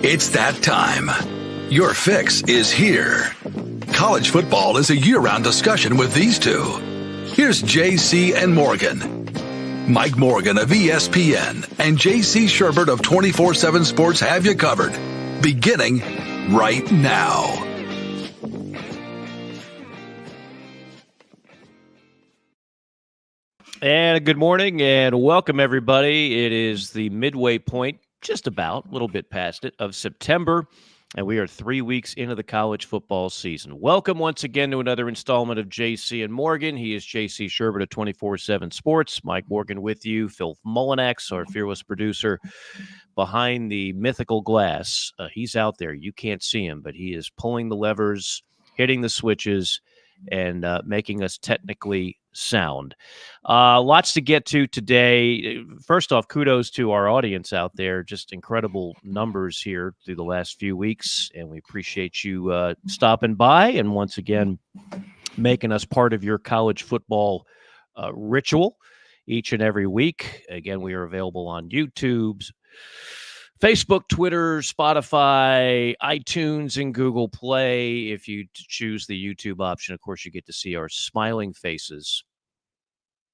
It's that time. Your fix is here. College football is a year-round discussion with these two. Here's JC and Morgan. Mike Morgan of ESPN and JC Shurburtt of 24/7 Sports have you covered. Beginning right now. And good morning and welcome, everybody. It is the midway point, just about, a little bit past it, of September, and we are 3 weeks into the college football season. Welcome once again to another installment of JC and Morgan. He is JC Shurburtt of 24/7 Sports. Mike Morgan with you. Phil Mullinax, our fearless producer, behind the mythical glass. He's out there. You can't see him, but he is pulling the levers, hitting the switches, and making us technically sound. Lots to get to today. First off, kudos to our audience out there. Just incredible numbers here through the last few weeks, and we appreciate you stopping by and once again making us part of your college football ritual each and every week. Again, we are available on YouTube, Facebook, Twitter, Spotify, iTunes, and Google Play. If you choose the YouTube option, of course, you get to see our smiling faces.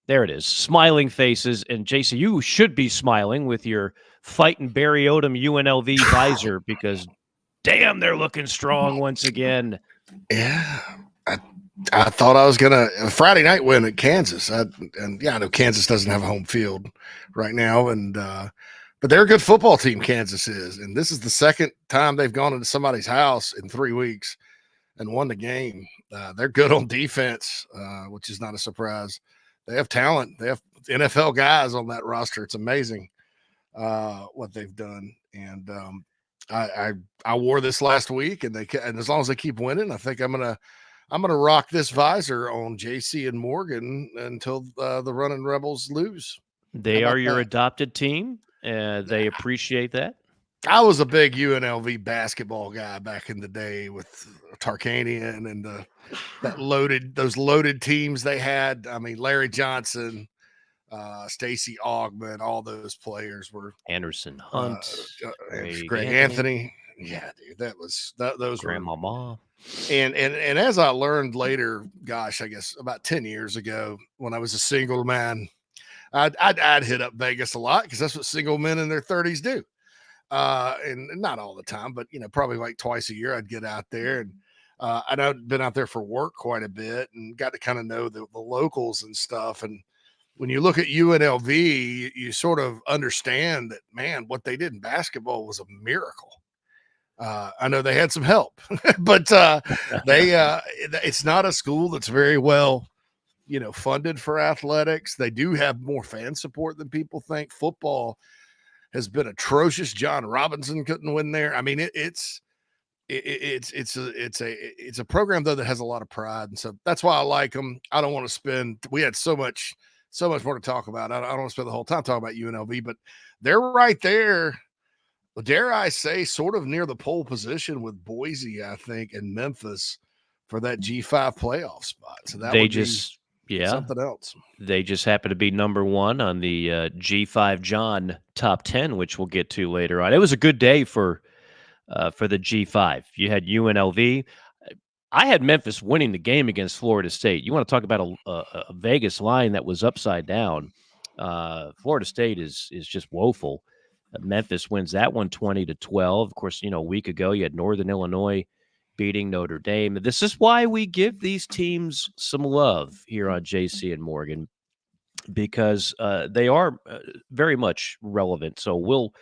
There it is, smiling faces. And, JC, you should be smiling with your fighting Barry Odom UNLV visor because, damn, they're looking strong once again. Yeah, I thought I was going to – Friday night win at Kansas. I know Kansas doesn't have a home field right now, but they're a good football team, Kansas is. And this is the second time they've gone into somebody's house in 3 weeks and won the game. They're good on defense, which is not a surprise. They have talent. They have NFL guys on that roster. It's amazing what they've done. And I wore this last week, and as long as they keep winning, I think I'm gonna rock this visor on JC and Morgan until the Running Rebels lose. They are your adopted team. They appreciate that. I was a big UNLV basketball guy back in the day with Tarkanian and those loaded teams they had. I mean, Larry Johnson, Stacey Augmon, all those players were Anderson Hunt, Greg Anthony. Yeah, dude, those Grandmama. Were. And as I learned later, gosh, I guess about 10 years ago, when I was a single man, I'd hit up Vegas a lot because that's what single men in their 30s do. And not all the time, but, probably like twice a year I'd get out there. And I'd been out there for work quite a bit and got to kind of know the locals and stuff. And when you look at UNLV, you sort of understand that, man, what they did in basketball was a miracle. I know they had some help, but it's not a school that's very well funded for athletics. They do have more fan support than people think. Football has been atrocious. John Robinson couldn't win there. I mean, it's a program though that has a lot of pride, and so that's why I like them. I don't want to spend. We had so much more to talk about. I don't want to spend the whole time talking about UNLV, but they're right there. Dare I say, sort of near the pole position with Boise, I think, and Memphis for that G5 playoff spot. So that would be something else. They just happen to be number one on the G5 John top 10, which we'll get to later on. It was a good day for the G5. You had UNLV. I had Memphis winning the game against Florida State. You want to talk about a Vegas line that was upside down. Florida State is just woeful. Memphis wins that one 20-12. Of course, a week ago you had Northern Illinois beating Notre Dame. This is why we give these teams some love here on JC and Morgan, because they are very much relevant. So we'll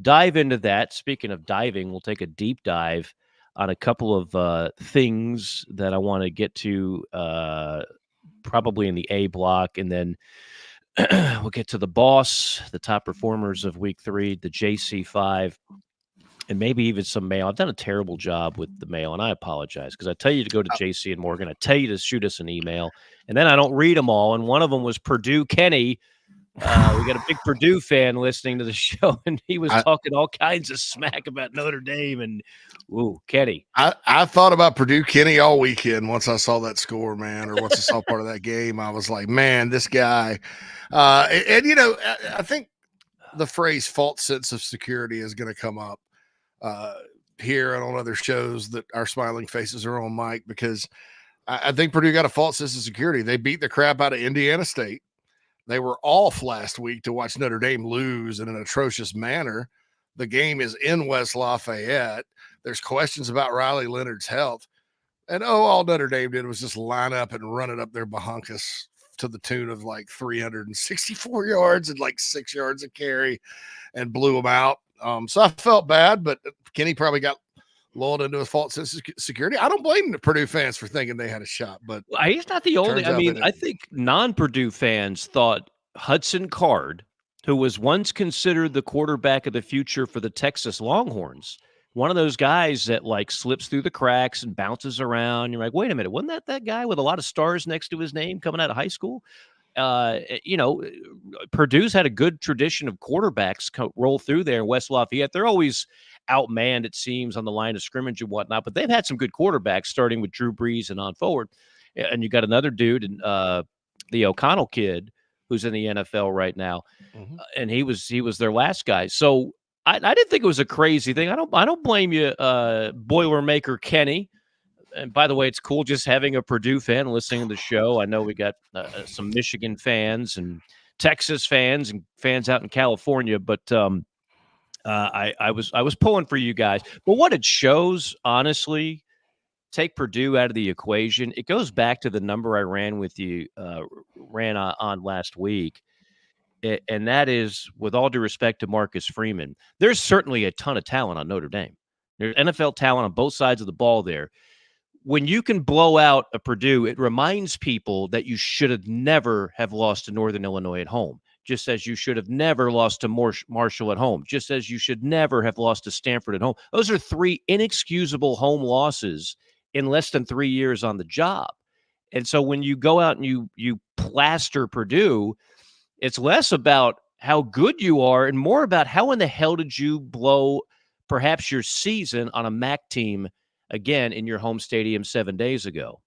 dive into that. Speaking of diving, we'll take a deep dive on a couple of things that I want to get to probably in the A block, and then we'll get to the boss, the top performers of week 3, the JC5, and maybe even some mail. I've done a terrible job with the mail, and I apologize, because I tell you to go to JC and Morgan. I tell you to shoot us an email, and then I don't read them all. And one of them was Purdue Kenny. We got a big Purdue fan listening to the show, and he was talking all kinds of smack about Notre Dame. And, Kenny. I thought about Purdue Kenny all weekend once I saw that score, man, or once I saw part of that game. I was like, man, this guy. I think the phrase false sense of security is going to come up here and on other shows that our smiling faces are on, Mike, because I think Purdue got a false sense of security. They beat the crap out of Indiana State. They were off last week to watch Notre Dame lose in an atrocious manner. The game is in West Lafayette. There's questions about Riley Leonard's health. And all Notre Dame did was just line up and run it up their bahunkus to the tune of like 364 yards and like 6 yards of carry and blew them out. So I felt bad, but Kenny probably got lulled into a false sense of security. I don't blame the Purdue fans for thinking they had a shot, but he's not the only. I mean, I think non-Purdue fans thought Hudson Card, who was once considered the quarterback of the future for the Texas Longhorns, one of those guys that like slips through the cracks and bounces around. You're like, wait a minute, wasn't that guy with a lot of stars next to his name coming out of high school? Purdue's had a good tradition of quarterbacks roll through there in West Lafayette. They're always outmanned, it seems, on the line of scrimmage and whatnot, but they've had some good quarterbacks starting with Drew Brees and on forward. And you got another dude, the O'Connell kid, who's in the NFL right now. Mm-hmm. And he was their last guy. So I didn't think it was a crazy thing. I don't blame you, Boilermaker Kenny. And by the way, it's cool just having a Purdue fan listening to the show. I know we got some Michigan fans and Texas fans and fans out in California, but I was pulling for you guys. But what it shows, honestly, take Purdue out of the equation. It goes back to the number I ran on last week. And that is, with all due respect to Marcus Freeman, there's certainly a ton of talent on Notre Dame. There's NFL talent on both sides of the ball there. When you can blow out a Purdue, it reminds people that you should have never have lost to Northern Illinois at home, just as you should have never lost to Marshall at home, just as you should never have lost to Stanford at home. Those are three inexcusable home losses in less than 3 years on the job. And so when you go out and you plaster Purdue, it's less about how good you are and more about how in the hell did you blow perhaps your season on a MAC team again in your home stadium 7 days ago.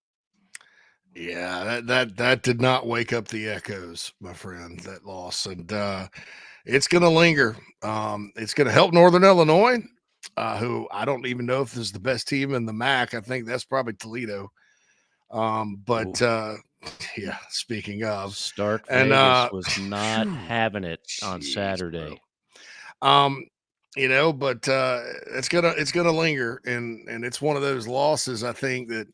Yeah, that did not wake up the echoes, my friend, that loss. And it's going to linger. It's going to help Northern Illinois, who I don't even know if this is the best team in the MAC. I think that's probably Toledo. Yeah, speaking of, Stark Vegas was not having it on Saturday. But it's gonna linger, and it's one of those losses. I think that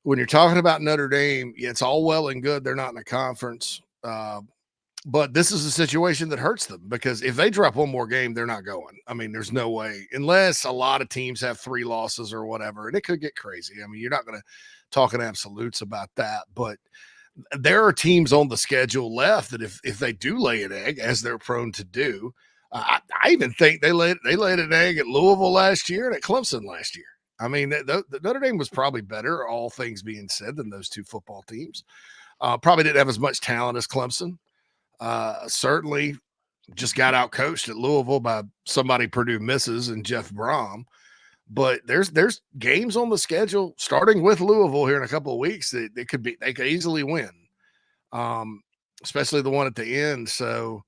when you're talking about Notre Dame, it's all well and good they're not in a conference, but this is a situation that hurts them, because if they drop one more game, they're not going. I mean, there's no way, unless a lot of teams have 3 losses or whatever, and it could get crazy. I mean, you're not going to talk in absolutes about that, but there are teams on the schedule left that if they do lay an egg, as they're prone to do. I even think they laid an egg at Louisville last year and at Clemson last year. I mean, the Notre Dame was probably better, all things being said, than those two football teams. Probably didn't have as much talent as Clemson. Certainly just got out coached at Louisville by somebody Purdue misses and Jeff Brom. But there's games on the schedule starting with Louisville here in a couple of weeks that they could easily win, especially the one at the end. So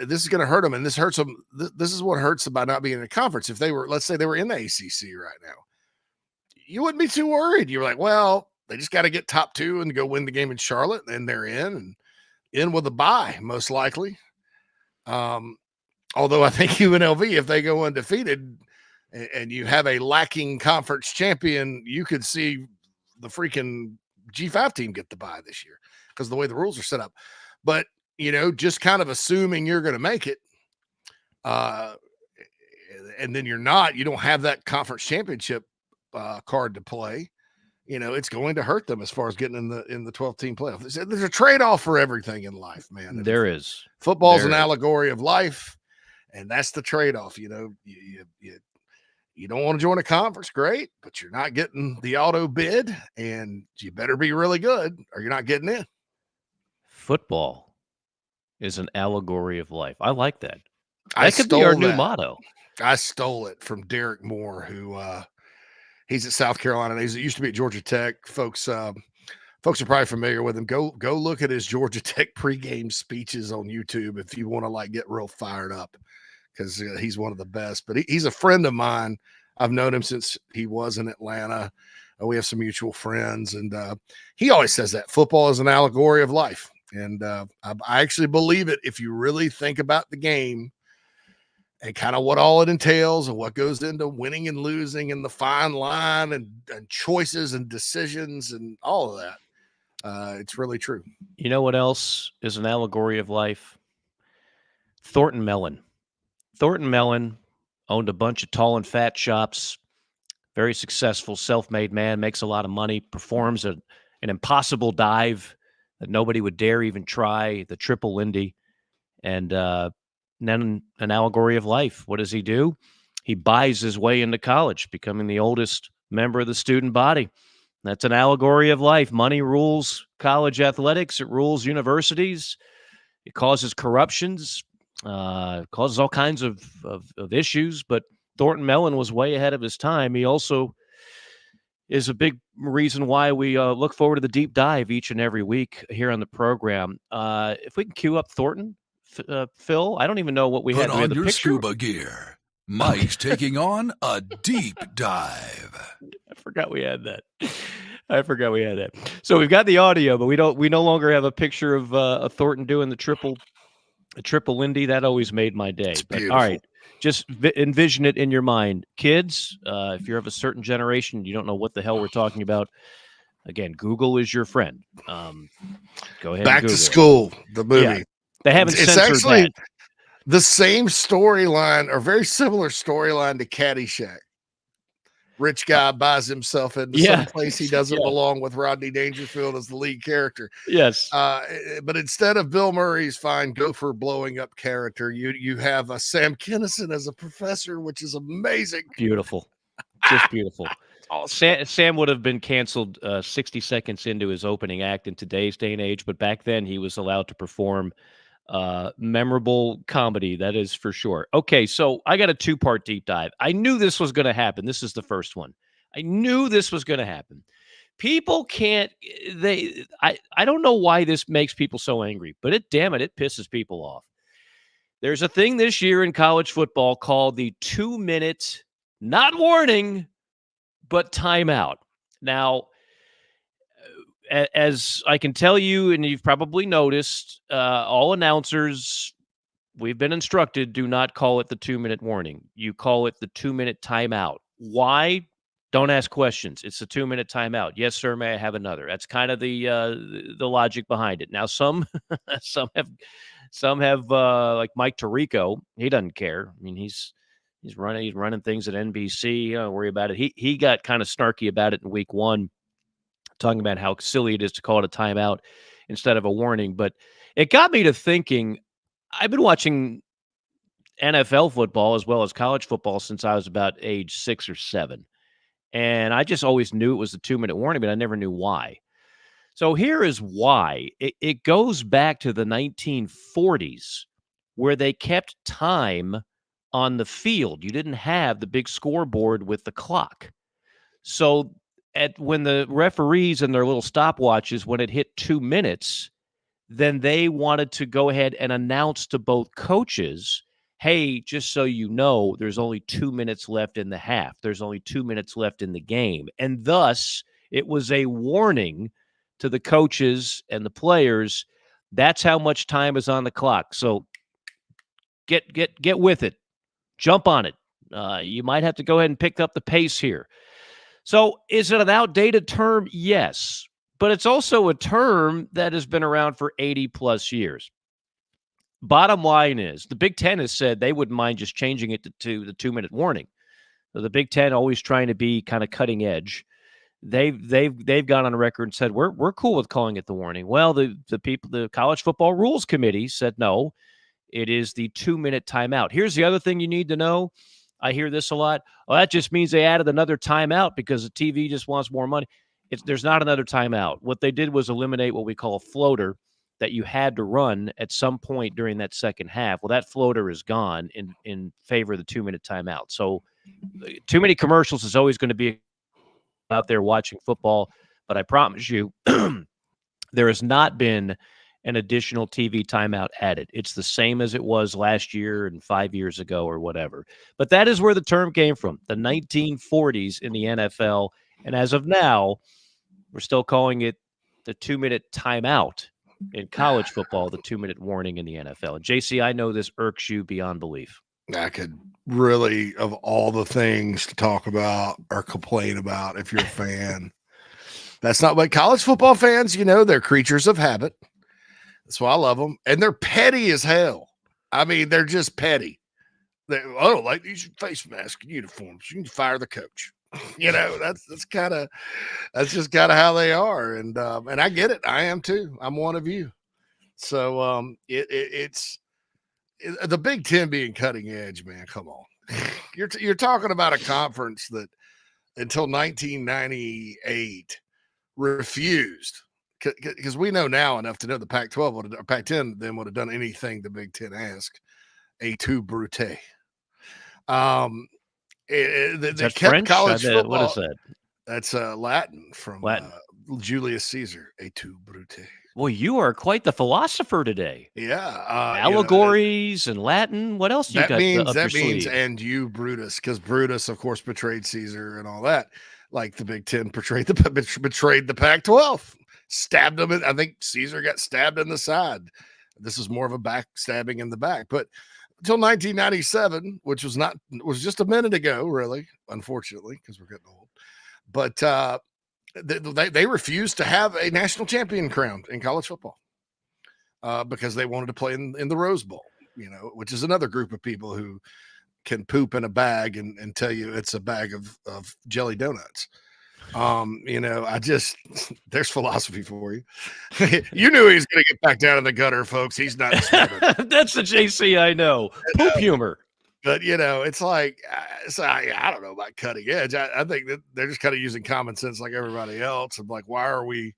this is going to hurt them, and this hurts them. This is what hurts about not being in a conference. If they were, let's say they were in the ACC right now, you wouldn't be too worried. You're like, well, they just got to get top 2 and go win the game in Charlotte, and they're in with a bye, most likely. Although I think UNLV, if they go undefeated and you have a lacking conference champion, you could see the freaking G5 team get the bye this year because of the way the rules are set up. But, just kind of assuming you're going to make it, and then you're not, you don't have that conference championship card to play, it's going to hurt them as far as getting in the 12-team playoff. There's a trade-off for everything in life, man. There is. Football's an allegory of life, and that's the trade-off. You don't want to join a conference, great, but you're not getting the auto bid, and you better be really good or you're not getting in. Football is an allegory of life. I like that. That could be our new motto. I stole it from Derek Moore, who he's at South Carolina. He used to be at Georgia Tech. Folks folks are probably familiar with him. Go look at his Georgia Tech pregame speeches on YouTube if you want to like get real fired up, because he's one of the best. But he's a friend of mine. I've known him since he was in Atlanta. We have some mutual friends, and he always says that football is an allegory of life. And I actually believe it if you really think about the game and kind of what all it entails and what goes into winning and losing and the fine line and choices and decisions and all of that. It's really true. You know what else is an allegory of life? Thornton Mellon. Thornton Mellon owned a bunch of tall and fat shops, very successful, self-made man, makes a lot of money, performs an impossible dive that nobody would dare even try, the triple Lindy, and then an allegory of life. What does he do? He buys his way into college, becoming the oldest member of the student body. That's an allegory of life. Money rules college athletics. It rules universities. It causes corruptions, causes all kinds of issues. But Thornton Mellon was way ahead of his time. He also is a big reason why we look forward to the deep dive each and every week here on the program. If we can cue up Thornton, Phil, I don't even know what we had. Put on your scuba gear. Mike's taking on a deep dive. I forgot we had that. So we've got the audio, but we no longer have a picture of Thornton doing the triple Lindy. That always made my day. But, all right, just envision it in your mind, kids. If you're of a certain generation, you don't know what the hell we're talking about. Again, Google is your friend. Go ahead. Back to School, the movie. Yeah, they haven't it's censored actually that. The same storyline or very similar storyline to Caddyshack. Rich guy buys himself into some place he doesn't belong with Rodney Dangerfield as the lead character. Yes. But instead of Bill Murray's fine gopher blowing up character, you have a Sam Kinison as a professor, which is amazing. Beautiful. Just beautiful. Awesome. Sam would have been canceled 60 seconds into his opening act in today's day and age, but back then he was allowed to perform memorable comedy, that is for sure. Okay, so I got a two-part deep dive. I knew this was going to happen. This is the first one. I knew this was going to happen. People can't, I don't know why this makes people so angry, but it pisses people off. There's a thing this year in college football called the 2-minute, not warning, but timeout. Now, as I can tell you, and you've probably noticed, all announcers, we've been instructed, do not call it the 2-minute warning. You call it the 2-minute timeout. Why? Don't ask questions. It's a 2-minute timeout. Yes, sir. May I have another? That's kind of the logic behind it. Now, some have like Mike Tirico. He doesn't care. I mean, he's running things at NBC. Don't worry about it. He got kind of snarky about it in week one, talking about how silly it is to call it a timeout instead of a warning. But it got me to thinking, I've been watching NFL football as well as college football since I was about age 6 or 7. And I just always knew it was a 2-minute warning, but I never knew why. So here is why. It goes back to the 1940s where they kept time on the field. You didn't have the big scoreboard with the clock. So when the referees and their little stopwatches, when it hit 2 minutes, then they wanted to go ahead and announce to both coaches, hey, just so you know, there's only 2 minutes left in the half. There's only 2 minutes left in the game. And thus, it was a warning to the coaches and the players. That's how much time is on the clock. So get with it. Jump on it. You might have to go ahead and pick up the pace here. So is it an outdated term? Yes. But it's also a term that has been around for 80-plus years. Bottom line is, the Big Ten has said they wouldn't mind just changing it to the 2-minute warning. So the Big Ten always trying to be kind of cutting edge. They've gone on record and said, we're cool with calling it the warning. Well, the College Football Rules Committee said, no, it is the 2-minute timeout. Here's the other thing you need to know. I hear this a lot. Well, that just means they added another timeout because the TV just wants more money. There's not another timeout. What they did was eliminate what we call a floater that you had to run at some point during that second half. Well, that floater is gone in favor of the 2-minute timeout. So too many commercials is always going to be out there watching football. But I promise you, There has not been an additional TV timeout added. It's the same as it was last year and 5 years ago or whatever. But that is where the term came from, the 1940s in the NFL. And as of now, we're still calling it the 2-minute timeout in college football, the 2-minute warning in the NFL. And JC, I know this irks you beyond belief. I could really, of all the things to talk about or complain about if you're a fan, that's not what college football fans, they're creatures of habit. That's why I love them. And they're petty as hell. I mean, they're just petty. I don't like these face mask uniforms. You can fire the coach. That's just kind of how they are. And I get it. I am too. I'm one of you. So it's the Big Ten being cutting edge, man. Come on. You're talking about a conference that until 1998 refused, because we know now enough to know the Pac-12 Pac-10 then would have done anything the Big Ten asked. A tu brute. That's French? College football. What is that? That's Latin from Julius Caesar. A tu brute. Well, you are quite the philosopher today. Yeah. Allegories and Latin. What else you got up your sleeve? That means and you, Brutus, because Brutus, of course, betrayed Caesar and all that. Like the Big Ten betrayed the Pac-12. Stabbed him. I think Caesar got stabbed in the side. This is more of a backstabbing in the back. But until 1997, which was just a minute ago, really, unfortunately, because we're getting old. But they refused to have a national champion crowned in college football because they wanted to play in the Rose Bowl, which is another group of people who can poop in a bag and tell you it's a bag of jelly donuts. There's philosophy for you. You knew he was going to get back down in the gutter, folks. He's not. That's the JC I know. Poop humor. But, it's like, I don't know about cutting edge. I think that they're just kind of using common sense like everybody else. And like, why are we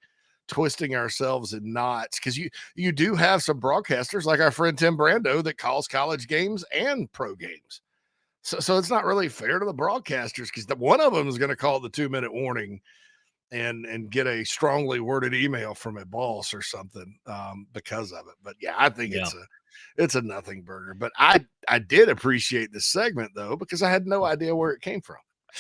twisting ourselves in knots? Because you do have some broadcasters like our friend Tim Brando that calls college games and pro games. So it's not really fair to the broadcasters because one of them is going to call the 2-minute warning and get a strongly worded email from a boss or something because of it. But yeah, I think it's a nothing burger. But I did appreciate this segment though, because I had no idea where it came from.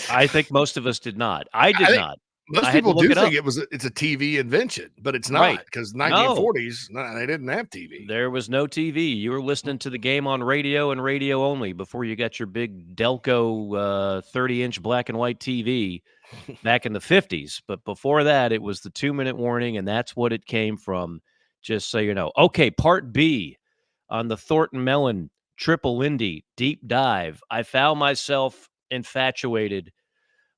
I think most of us did not. I did not. Most people do think it's a TV invention, but it's not because 1940s, they didn't have TV. There was no TV. You were listening to the game on radio and radio only before you got your big Delco 30-inch black and white TV back in the 50s. But before that, it was the 2-minute warning, and that's what it came from, just so you know. Okay, part B on the Thornton Mellon Triple Indy deep dive. I found myself infatuated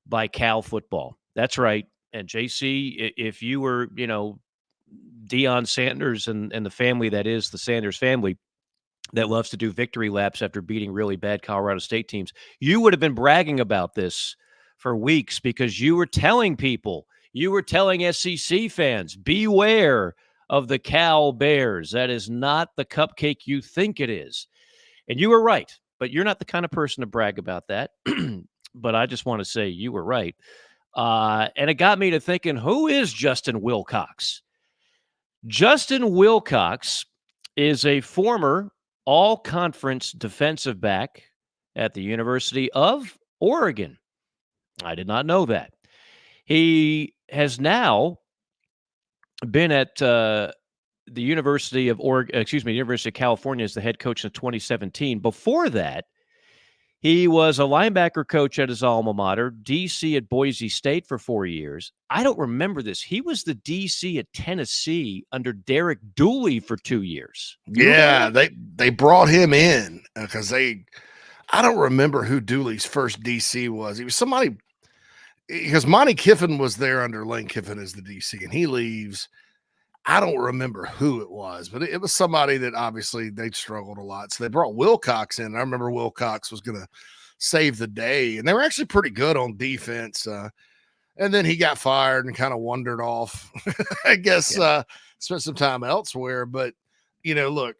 by Cal football. That's right. And JC, if you were, Deion Sanders and the family that is the Sanders family that loves to do victory laps after beating really bad Colorado State teams, you would have been bragging about this for weeks because you were telling SEC fans, beware of the Cal Bears. That is not the cupcake you think it is. And you were right, but you're not the kind of person to brag about that. But I just want to say you were right. And it got me to thinking, who is Justin Wilcox? Justin Wilcox is a former all-conference defensive back at the University of Oregon. I did not know that. He has now been at the University of University of California as the head coach in 2017. Before that, he was a linebacker coach at his alma mater, DC at Boise State for 4 years. I don't remember this. He was the DC at Tennessee under Derek Dooley for 2 years. Yeah, they brought him in because I don't remember who Dooley's first DC was. He was somebody because Monty Kiffin was there under Lane Kiffin as the DC, and he leaves. I don't remember who it was, but it was somebody that obviously they struggled a lot. So they brought Wilcox in. I remember Wilcox was going to save the day, and they were actually pretty good on defense. And then he got fired and kind of wandered off, I guess, spent some time elsewhere. But, look,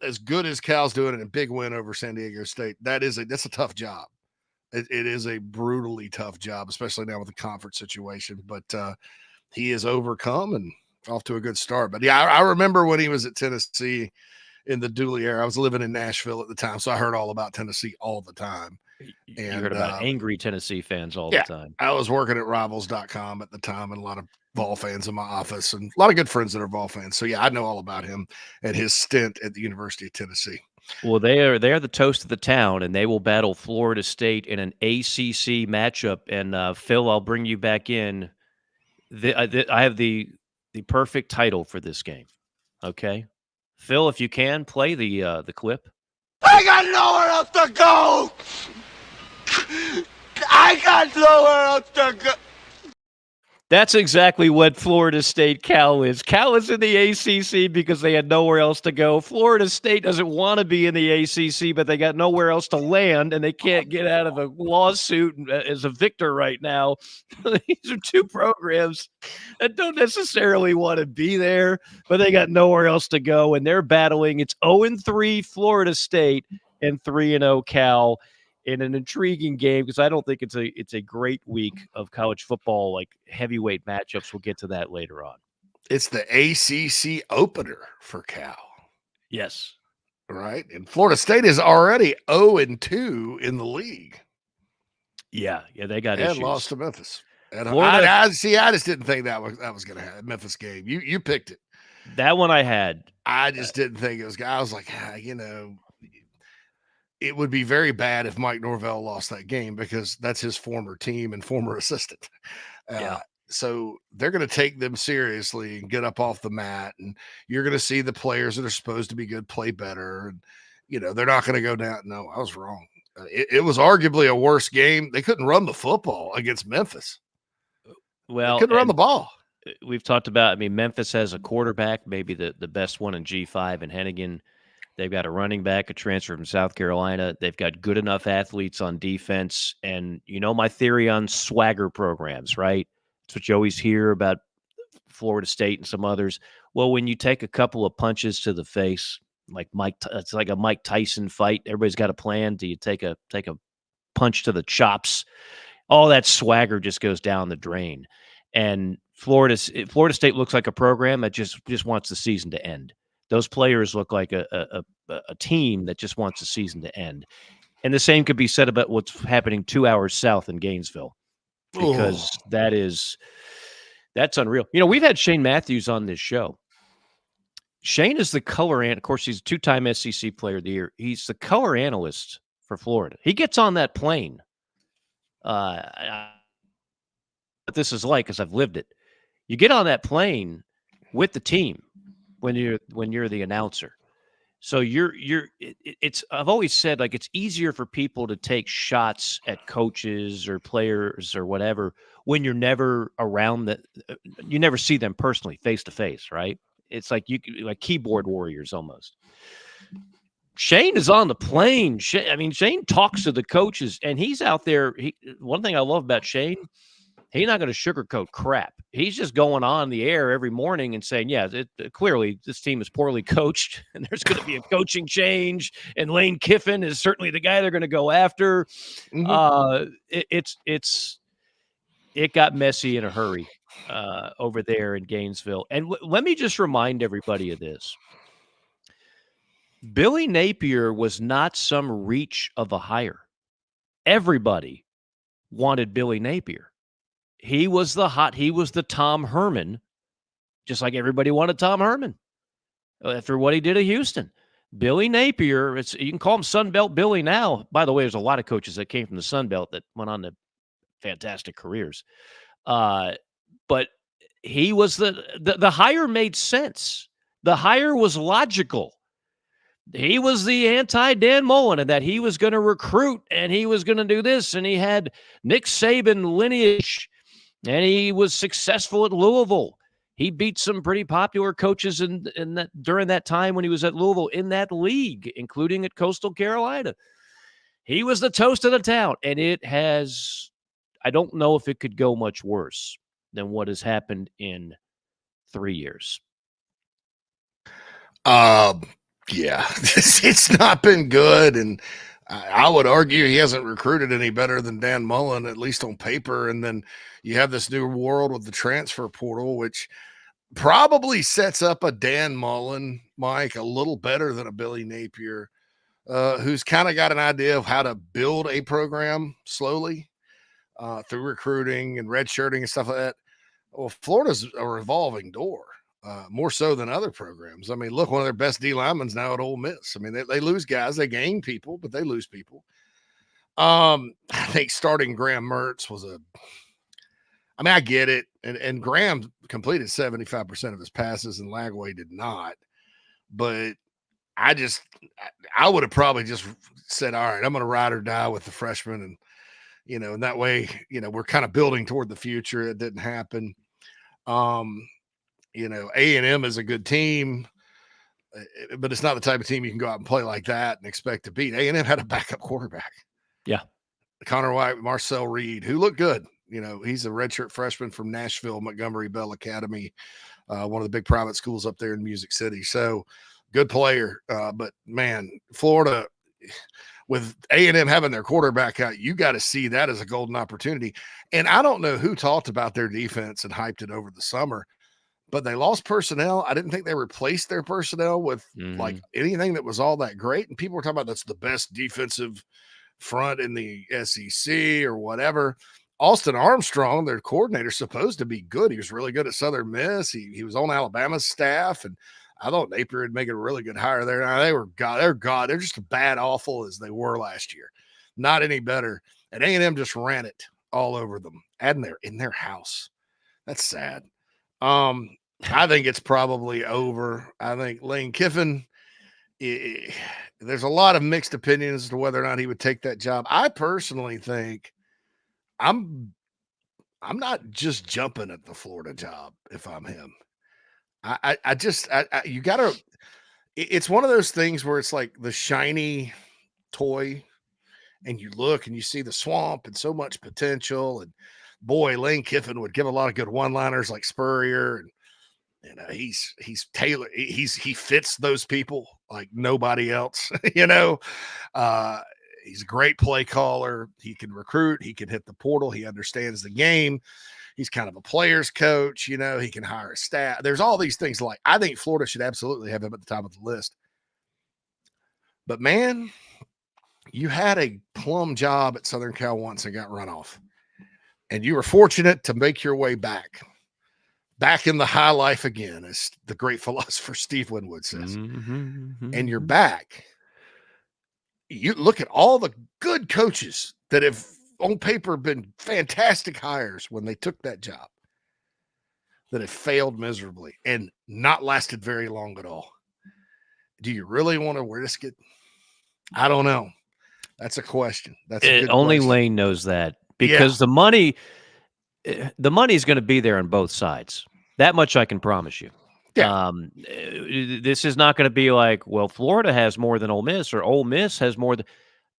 as good as Cal's doing it, a big win over San Diego State, that's a tough job. It is a brutally tough job, especially now with the conference situation. But he is overcome, and off to a good start. But yeah, I remember when he was at Tennessee in the Dooley era. I was living in Nashville at the time, so I heard all about Tennessee all the time. You heard about angry Tennessee fans all the time. I was working at Rivals.com at the time, and a lot of Vol fans in my office, and a lot of good friends that are Vol fans. So yeah, I know all about him and his stint at the University of Tennessee. Well, they are the toast of the town, and they will battle Florida State in an ACC matchup. And Phil, I'll bring you back in. I have the perfect title for this game. Okay, Phil, if you can play the clip. I got nowhere else to go. I got nowhere else to go. That's exactly what Florida State Cal is. Cal is in the ACC because they had nowhere else to go. Florida State doesn't want to be in the ACC, but they got nowhere else to land, and they can't get out of a lawsuit as a victor right now. These are two programs that don't necessarily want to be there, but they got nowhere else to go, and they're battling. It's 0-3 Florida State and 3-0 Cal. In an intriguing game, because I don't think it's a great week of college football, like heavyweight matchups. We'll get to that later on. It's the ACC opener for Cal. Yes. Right? And Florida State is already 0-2 in the league. Yeah, they got issues. And lost to Memphis. Florida, I just didn't think that was going to happen. Memphis game. You picked it. That one I had. I just didn't think it was. I was like, it would be very bad if Mike Norvell lost that game because that's his former team and former assistant. So they're going to take them seriously and get up off the mat. And you're going to see the players that are supposed to be good play better. And, they're not going to go down. No, I was wrong. It was arguably a worse game. They couldn't run the football against Memphis. Well, they couldn't run the ball. We've talked about, Memphis has a quarterback, maybe the best one in G5 and Hennigan. They've got a running back, a transfer from South Carolina. They've got good enough athletes on defense. And my theory on swagger programs, right? It's what you always hear about Florida State and some others. Well, when you take a couple of punches to the face, like it's like a Mike Tyson fight. Everybody's got a plan. Do you take a punch to the chops? All that swagger just goes down the drain. And Florida State looks like a program that just wants the season to end. Those players look like a team that just wants the season to end. And the same could be said about what's happening 2 hours south in Gainesville, because that's unreal. We've had Shane Matthews on this show. Shane is the color analyst. Of course, he's a two-time SEC player of the year. He's the color analyst for Florida. He gets on that plane. What this is like, because I've lived it. You get on that plane with the team when you're the announcer. So I've always said, like, it's easier for people to take shots at coaches or players or whatever when you're never around you never see them personally face to face, right? It's like like keyboard warriors almost. Shane is on the plane. Shane talks to the coaches, and he's out there. One thing I love about Shane, he's not going to sugarcoat crap. He's just going on the air every morning and saying, clearly this team is poorly coached and there's going to be a coaching change. And Lane Kiffin is certainly the guy they're going to go after. Mm-hmm. It got messy in a hurry over there in Gainesville. And let me just remind everybody of this. Billy Napier was not some reach of a hire. Everybody wanted Billy Napier. He was the Tom Herman, just like everybody wanted Tom Herman after what he did at Houston. Billy Napier, you can call him Sun Belt Billy now. By the way, there's a lot of coaches that came from the Sun Belt that went on to fantastic careers. But he was the hire made sense. The hire was logical. He was the anti-Dan Mullen, and that he was going to recruit and he was going to do this, and he had Nick Saban lineage. And he was successful at Louisville. He beat some pretty popular coaches during that time when he was at Louisville in that league, including at Coastal Carolina. He was the toast of the town. And I don't know if it could go much worse than what has happened in 3 years. It's not been good. And I would argue he hasn't recruited any better than Dan Mullen, at least on paper. And then you have this new world with the transfer portal, which probably sets up a Dan Mullen, Mike, a little better than a Billy Napier, who's kind of got an idea of how to build a program slowly through recruiting and redshirting and stuff like that. Well, Florida's a revolving door, more so than other programs. I mean, look, one of their best D linemen's now at Ole Miss. I mean, they lose guys, they gain people, but they lose people. I think starting Graham Mertz was I get it. And Graham completed 75% of his passes and Lagway did not. But I would have probably just said, all right, I'm going to ride or die with the freshman. And, and that way, we're kind of building toward the future. It didn't happen. A&M is a good team, but it's not the type of team you can go out and play like that and expect to beat. A&M had a backup quarterback. Yeah. Connor White, Marcel Reed, who looked good. He's a redshirt freshman from Nashville, Montgomery Bell Academy, one of the big private schools up there in Music City. So good player. But man, Florida, with A&M having their quarterback out, you got to see that as a golden opportunity. And I don't know who talked about their defense and hyped it over the summer, but they lost personnel. I didn't think they replaced their personnel with like anything that was all that great. And people were talking about that's the best defensive front in the SEC or whatever. Austin Armstrong, their coordinator, supposed to be good. He was really good at Southern Miss. He was on Alabama's staff, and I thought Napier would make a really good hire there. Now they're just as bad, awful as they were last year. Not any better. And A&M just ran it all over them, and they're in their house. That's sad. I think it's probably over. I think Lane Kiffin, there's a lot of mixed opinions as to whether or not he would take that job. I personally think I'm not just jumping at the Florida job if I'm him. You gotta, it's one of those things where it's like the shiny toy and you look and you see the swamp and so much potential. And boy, Lane Kiffin would give a lot of good one-liners like Spurrier. And he's tailored. He fits those people like nobody else, He's a great play caller. He can recruit. He can hit the portal. He understands the game. He's kind of a player's coach. He can hire a staff. There's all these things. Like, I think Florida should absolutely have him at the top of the list. But man, you had a plum job at Southern Cal once and got run off. And you were fortunate to make your way back in the high life again, as the great philosopher Steve Winwood says. And you're back. You look at all the good coaches that have on paper been fantastic hires when they took that job that have failed miserably and not lasted very long at all. Do you really want to risk it? I don't know. That's a question. That's a good only question. Lane knows that, because the money is going to be there on both sides. That much I can promise you. Yeah. This is not going to be like, well, Florida has more than Ole Miss, or Ole Miss has more than.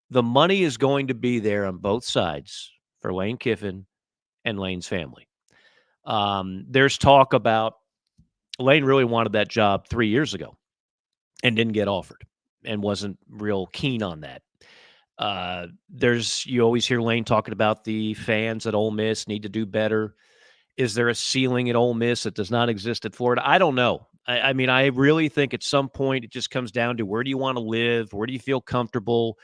The money is going to be there on both sides for Lane Kiffin and Lane's family. There's talk about Lane really wanted that job 3 years ago and didn't get offered and wasn't real keen on that. You always hear Lane talking about the fans at Ole Miss need to do better. Is there a ceiling at Ole Miss that does not exist at Florida? I don't know. I mean, I really think at some point it just comes down to where do you want to live? Where do you feel comfortable?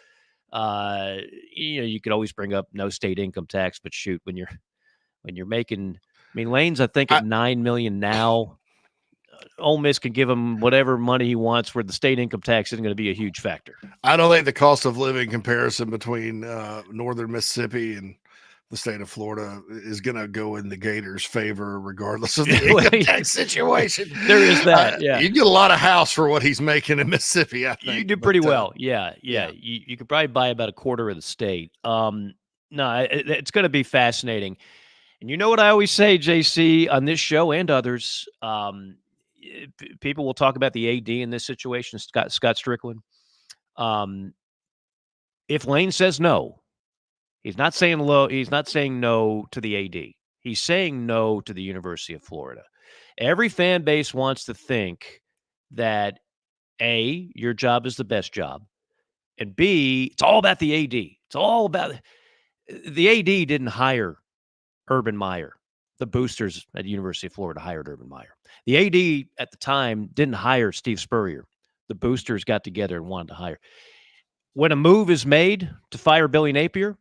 You could always bring up no state income tax, but shoot, when you're making, Lane's, I think, at $9 million now. Ole Miss can give him whatever money he wants, where the state income tax isn't going to be a huge factor. I don't think the cost of living comparison between northern Mississippi and the state of Florida is going to go in the Gators' favor, regardless of the income tax situation. There is that. Yeah, you get a lot of house for what he's making in Mississippi. I think you do pretty well. Yeah. You could probably buy about a quarter of the state. No, it's going to be fascinating. And you know what I always say, JC, on this show and others. People will talk about the AD in this situation, Scott Strickland. If Lane says no, he's not saying no to the AD. He's saying no to the University of Florida. Every fan base wants to think that A, your job is the best job, and B, it's all about the AD. It's all about the AD didn't hire Urban Meyer the boosters at the University of Florida hired Urban Meyer. The AD at the time didn't hire Steve Spurrier. The boosters got together and wanted to hire. When a move is made to fire Billy Napier,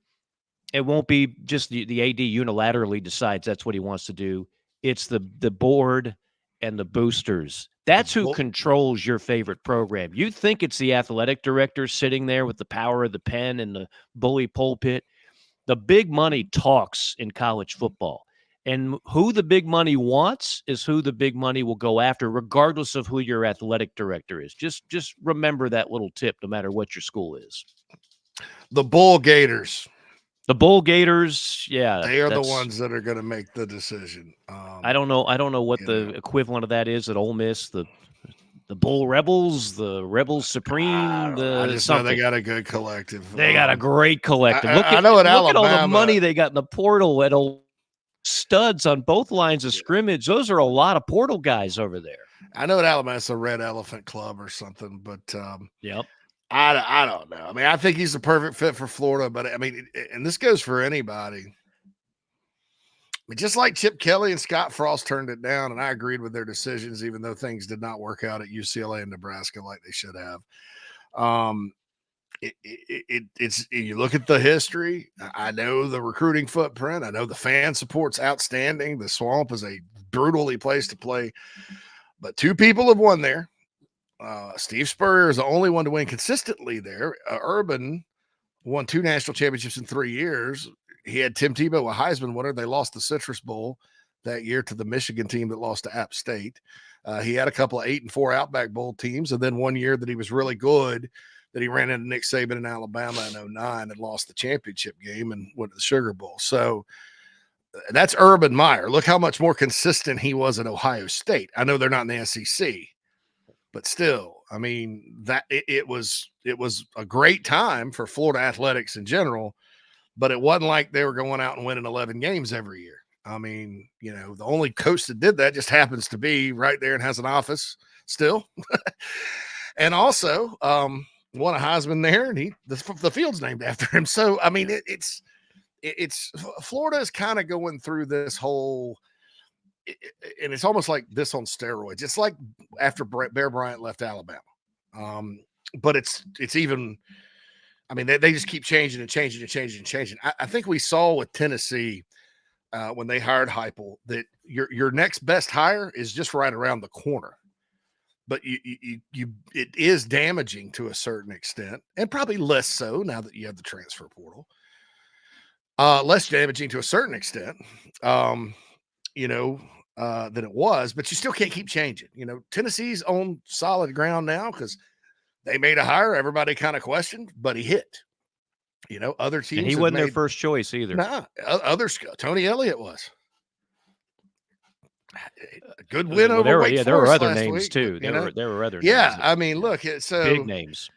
it won't be just the AD unilaterally decides that's what he wants to do. It's the board and the boosters. That's who controls your favorite program. You think it's the athletic director sitting there with the power of the pen and the bully pulpit. The big money talks in college football. And who the big money wants is who the big money will go after, regardless of who your athletic director is. Just remember that little tip, no matter what your school is. The Bull Gators. The Bull Gators, yeah. They are the ones that are going to make the decision. I don't know what the equivalent of that is at Ole Miss. The Bull Rebels, the Rebels Supreme, I just know they got a good collective. They got a great collective. I know at Alabama, look at all the money they got in the portal at studs on both lines of scrimmage. Those are a lot of portal guys over there. I know at Alabama it's a Red Elephant Club or something, but yep. I don't know. I mean, I think he's the perfect fit for Florida, but I mean, and this goes for anybody. I mean, just like Chip Kelly and Scott Frost turned it down, and I agreed with their decisions, even though things did not work out at UCLA and Nebraska like they should have. It's you look at the history. I know the recruiting footprint. I know the fan support's outstanding. The Swamp is a brutally place to play, but two people have won there. Steve Spurrier is the only one to win consistently there. Urban won 2 national championships in 3 years. He had Tim Tebow, a Heisman winner. They lost the Citrus Bowl that year to the Michigan team that lost to App State. He had a couple of 8 and 4 Outback Bowl teams, and then one year that he was really good, that he ran into Nick Saban in Alabama in 2009 and lost the championship game and went to the Sugar Bowl. So that's Urban Meyer. Look how much more consistent he was at Ohio State. I know they're not in the SEC. But still, I mean, that it was a great time for Florida athletics in general, but it wasn't like they were going out and winning 11 games every year. I mean, the only coach that did that just happens to be right there and has an office still. And also won a Heisman there, and the field's named after him. So, I mean, it's Florida is kind of going through this whole – and it's almost like this on steroids. It's like after Bear Bryant left Alabama. But it's even, I mean, they just keep changing and changing and changing and changing. I think we saw with Tennessee when they hired Heupel that your next best hire is just right around the corner. But it is damaging to a certain extent, and probably less so now that you have the transfer portal. Less damaging to a certain extent. Than it was, but you still can't keep changing. Tennessee's on solid ground now because they made a hire. Everybody kind of questioned, but he hit. Other teams. And he wasn't their first choice either. Nah, others. Tony Elliott was. A good win over Wake Forest. There were other names week, too. There were other names. Yeah, I mean, look, so big names.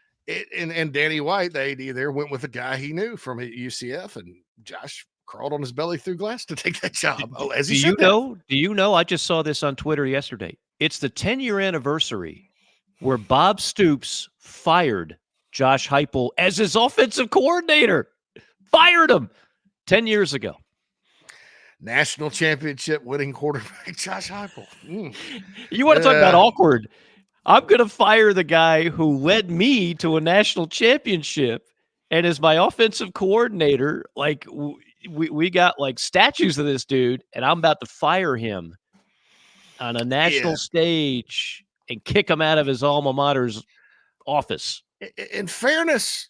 And Danny White, the AD there, went with a guy he knew from UCF, and Josh crawled on his belly through glass to take that job. As he should have. Do you know? I just saw this on Twitter yesterday. It's the 10-year anniversary where Bob Stoops fired Josh Heupel as his offensive coordinator. Fired him 10 years ago. National championship winning quarterback Josh Heupel. You want to talk about awkward? I'm going to fire the guy who led me to a national championship and is my offensive coordinator. Like, we got like statues of this dude, and I'm about to fire him on a national stage and kick him out of his alma mater's office. In fairness,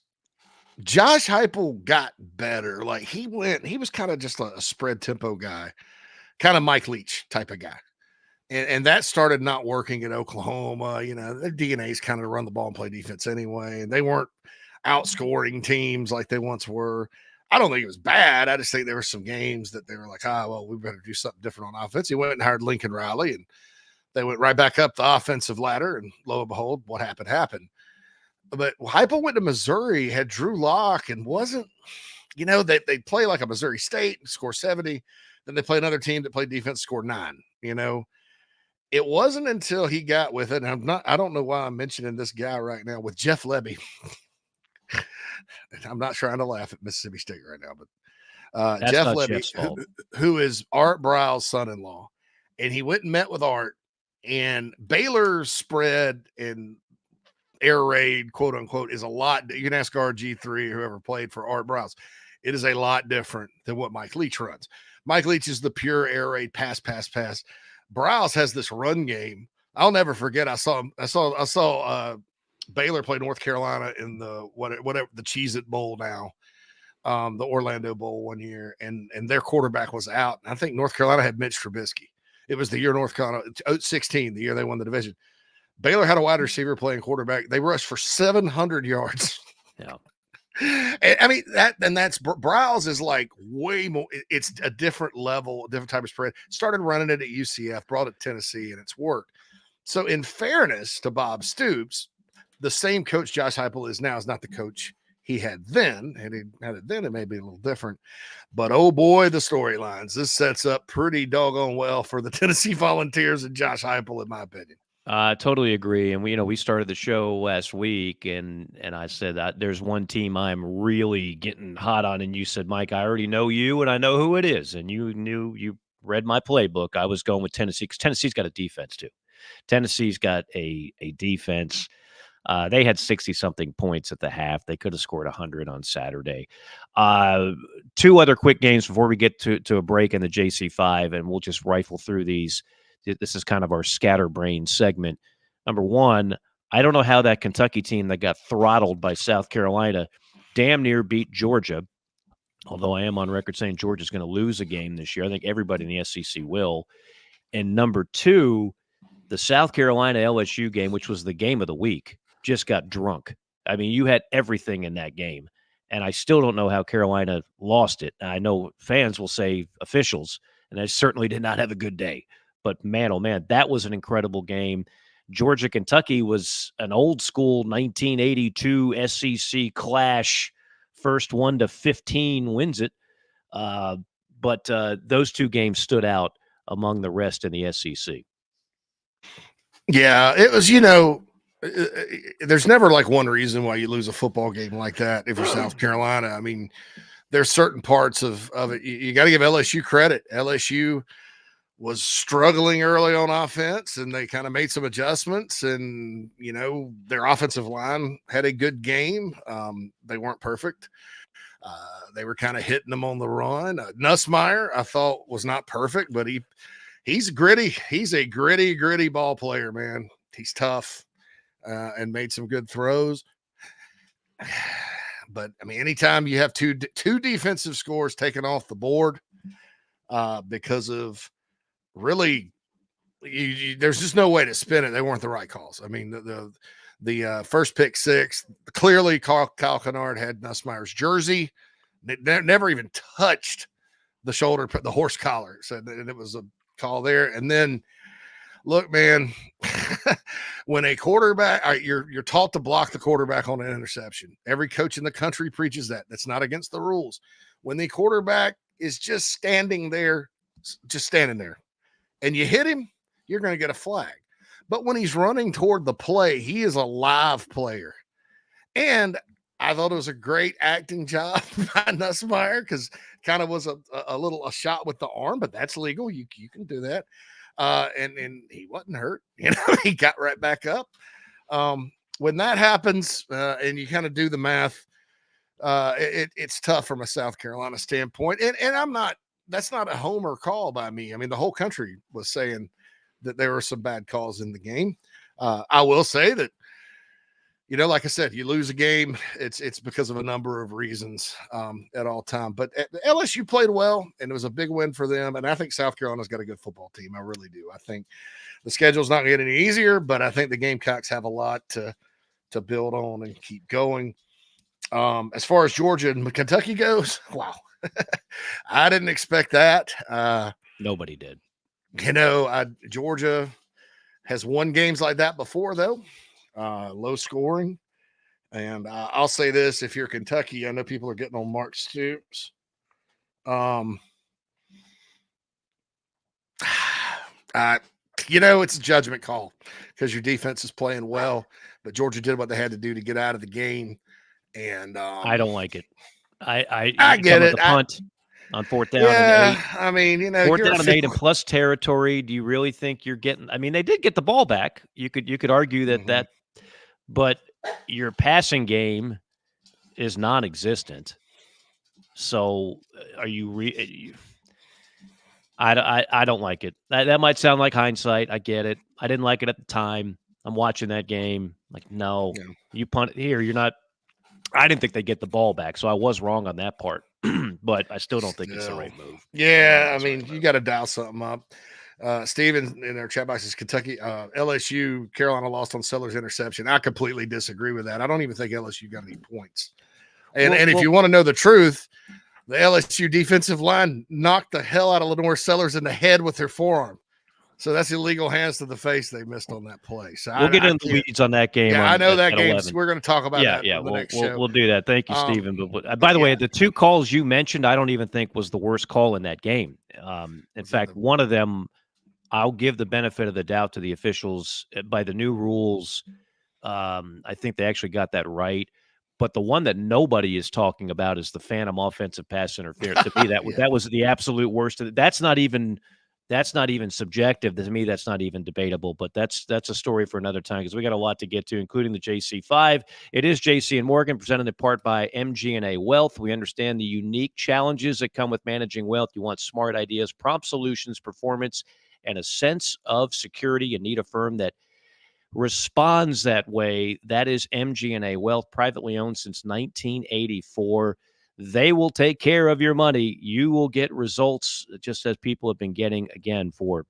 Josh Heupel got better. Like he was kind of just a spread tempo guy, kind of Mike Leach type of guy. And that started not working at Oklahoma. Their DNA's kind of to run the ball and play defense anyway. And they weren't outscoring teams like they once were. I don't think it was bad. I just think there were some games that they were like, we better do something different on offense. He went and hired Lincoln Riley, and they went right back up the offensive ladder. And lo and behold, what happened. But Heupel went to Missouri, had Drew Lock, and wasn't, they play like a Missouri State and score 70. Then they play another team that played defense, score 9. It wasn't until he got with it. And I don't know why I'm mentioning this guy right now with Jeff Lebby. I'm not trying to laugh at Mississippi State right now, That's Jeff not Levy, Jeff's fault. who is Art Briles' son-in-law, and he went and met with Art, and Baylor's spread and air raid, quote unquote, is a lot. You can ask RG3 or whoever played for Art Briles. It is a lot different than what Mike Leach runs. Mike Leach is the pure air raid, pass. Briles has this run game. I'll never forget. I saw Baylor play North Carolina in the whatever the Cheez-It Bowl now, the Orlando Bowl one year, and their quarterback was out. I think North Carolina had Mitch Trubisky. It was the year North Carolina 16, the year they won the division. Baylor had a wide receiver playing quarterback. They rushed for 700 yards. Yeah. And, I mean, that's Briles is like way more. It's a different level, a different type of spread. Started running it at UCF, brought it to Tennessee, and it's worked. So, in fairness to Bob Stoops, the same coach Josh Heupel is now is not the coach he had then. And he had it then, it may be a little different. But oh boy, the storylines. This sets up pretty doggone well for the Tennessee Volunteers and Josh Heupel, in my opinion. I totally agree. And we started the show last week, and I said that there's one team I'm really getting hot on, and you said, Mike, I already know you, and I know who it is. And you read my playbook. I was going with Tennessee because Tennessee's got a defense too. Tennessee's got a defense. They had 60-something points at the half. They could have scored 100 on Saturday. Two other quick games before we get to a break in the JC5, and we'll just rifle through these. This is kind of our scatterbrain segment. Number one, I don't know how that Kentucky team that got throttled by South Carolina damn near beat Georgia, although I am on record saying Georgia's going to lose a game this year. I think everybody in the SEC will. And number two, the South Carolina LSU game, which was the game of the week, just got drunk. I mean, you had everything in that game, and I still don't know how Carolina lost it. I know fans will say officials, and they certainly did not have a good day. But man, oh man, that was an incredible game. Georgia-Kentucky was an old school 1982 SEC clash. First 1-15 wins it. But those two games stood out among the rest in the SEC. Yeah, it was, there's never like one reason why you lose a football game like that if you're South Carolina. I mean, there's certain parts of it. You got to give LSU credit. LSU was struggling early on offense, and they kind of made some adjustments, and, their offensive line had a good game. They weren't perfect. They were kind of hitting them on the run. Nussmeier, I thought, was not perfect, but he's gritty. He's a gritty ball player, man. He's tough, and made some good throws. But, I mean, anytime you have two defensive scores taken off the board because of really, there's just no way to spin it. They weren't the right calls. I mean, the first pick six, clearly Kyle Kennard had Nussmeier's jersey. They never even touched the shoulder, the horse collar. So it was a call there. And then, look, man, when a quarterback, you're taught to block the quarterback on an interception. Every coach in the country preaches that. That's not against the rules. When the quarterback is just standing there, and you hit him, you're going to get a flag. But when he's running toward the play, he is a live player. And I thought it was a great acting job by Nussmeier, because kind of was a shot with the arm, but that's legal. You can do that. And he wasn't hurt. He got right back up. When that happens, and you kind of do the math, it's tough from a South Carolina standpoint. And that's not a homer call by me. I mean, the whole country was saying that there were some bad calls in the game. I will say that, like I said, you lose a game, it's because of a number of reasons at all time. But LSU played well, and it was a big win for them. And I think South Carolina's got a good football team. I really do. I think the schedule's not getting any easier, but I think the Gamecocks have a lot to build on and keep going. As far as Georgia and Kentucky goes, wow. I didn't expect that. Nobody did. Georgia has won games like that before, though. Low scoring. And I'll say this, if you're Kentucky, I know people are getting on Mark Stoops. It's a judgment call because your defense is playing well, but Georgia did what they had to do to get out of the game. And I don't like it. I get it. Punt. on 4th down and 8. I mean, 4th down and 8 and plus territory. Do you really think you're getting? I mean, they did get the ball back. You could argue that but your passing game is non-existent. So are you? I don't like it. That might sound like hindsight. I get it. I didn't like it at the time. I'm watching that game. Like, no, you punt it here. You're not. I didn't think they'd get the ball back, so I was wrong on that part. But I still don't think it's the right move. Yeah, I mean, you got to dial something up. Steven in our chat box is Kentucky, LSU, Carolina lost on Sellers' interception. I completely disagree with that. I don't even think LSU got any points. And if you want to know the truth, the LSU defensive line knocked the hell out of Lenore Sellers in the head with their forearm. So that's illegal hands to the face they missed on that play. So we'll get into the weeds on that game. Yeah, I know that game. We're going to talk about that on the next show. We'll do that. Thank you, Stephen. But by the way, the 2 calls you mentioned, I don't even think was the worst call in that game. In fact, one of them, I'll give the benefit of the doubt to the officials. By the new rules, I think they actually got that right. But the one that nobody is talking about is the phantom offensive pass interference. To me, that was the absolute worst. That's not even subjective. To me, that's not even debatable. But that's a story for another time because we got a lot to get to, including the JC5. It is JC and Morgan, presented in part by MG&A Wealth. We understand the unique challenges that come with managing wealth. You want smart ideas, prompt solutions, performance, and a sense of security. You need a firm that responds that way. That is MG&A Wealth, privately owned since 1984. They will take care of your money. You will get results just as people have been getting, again, for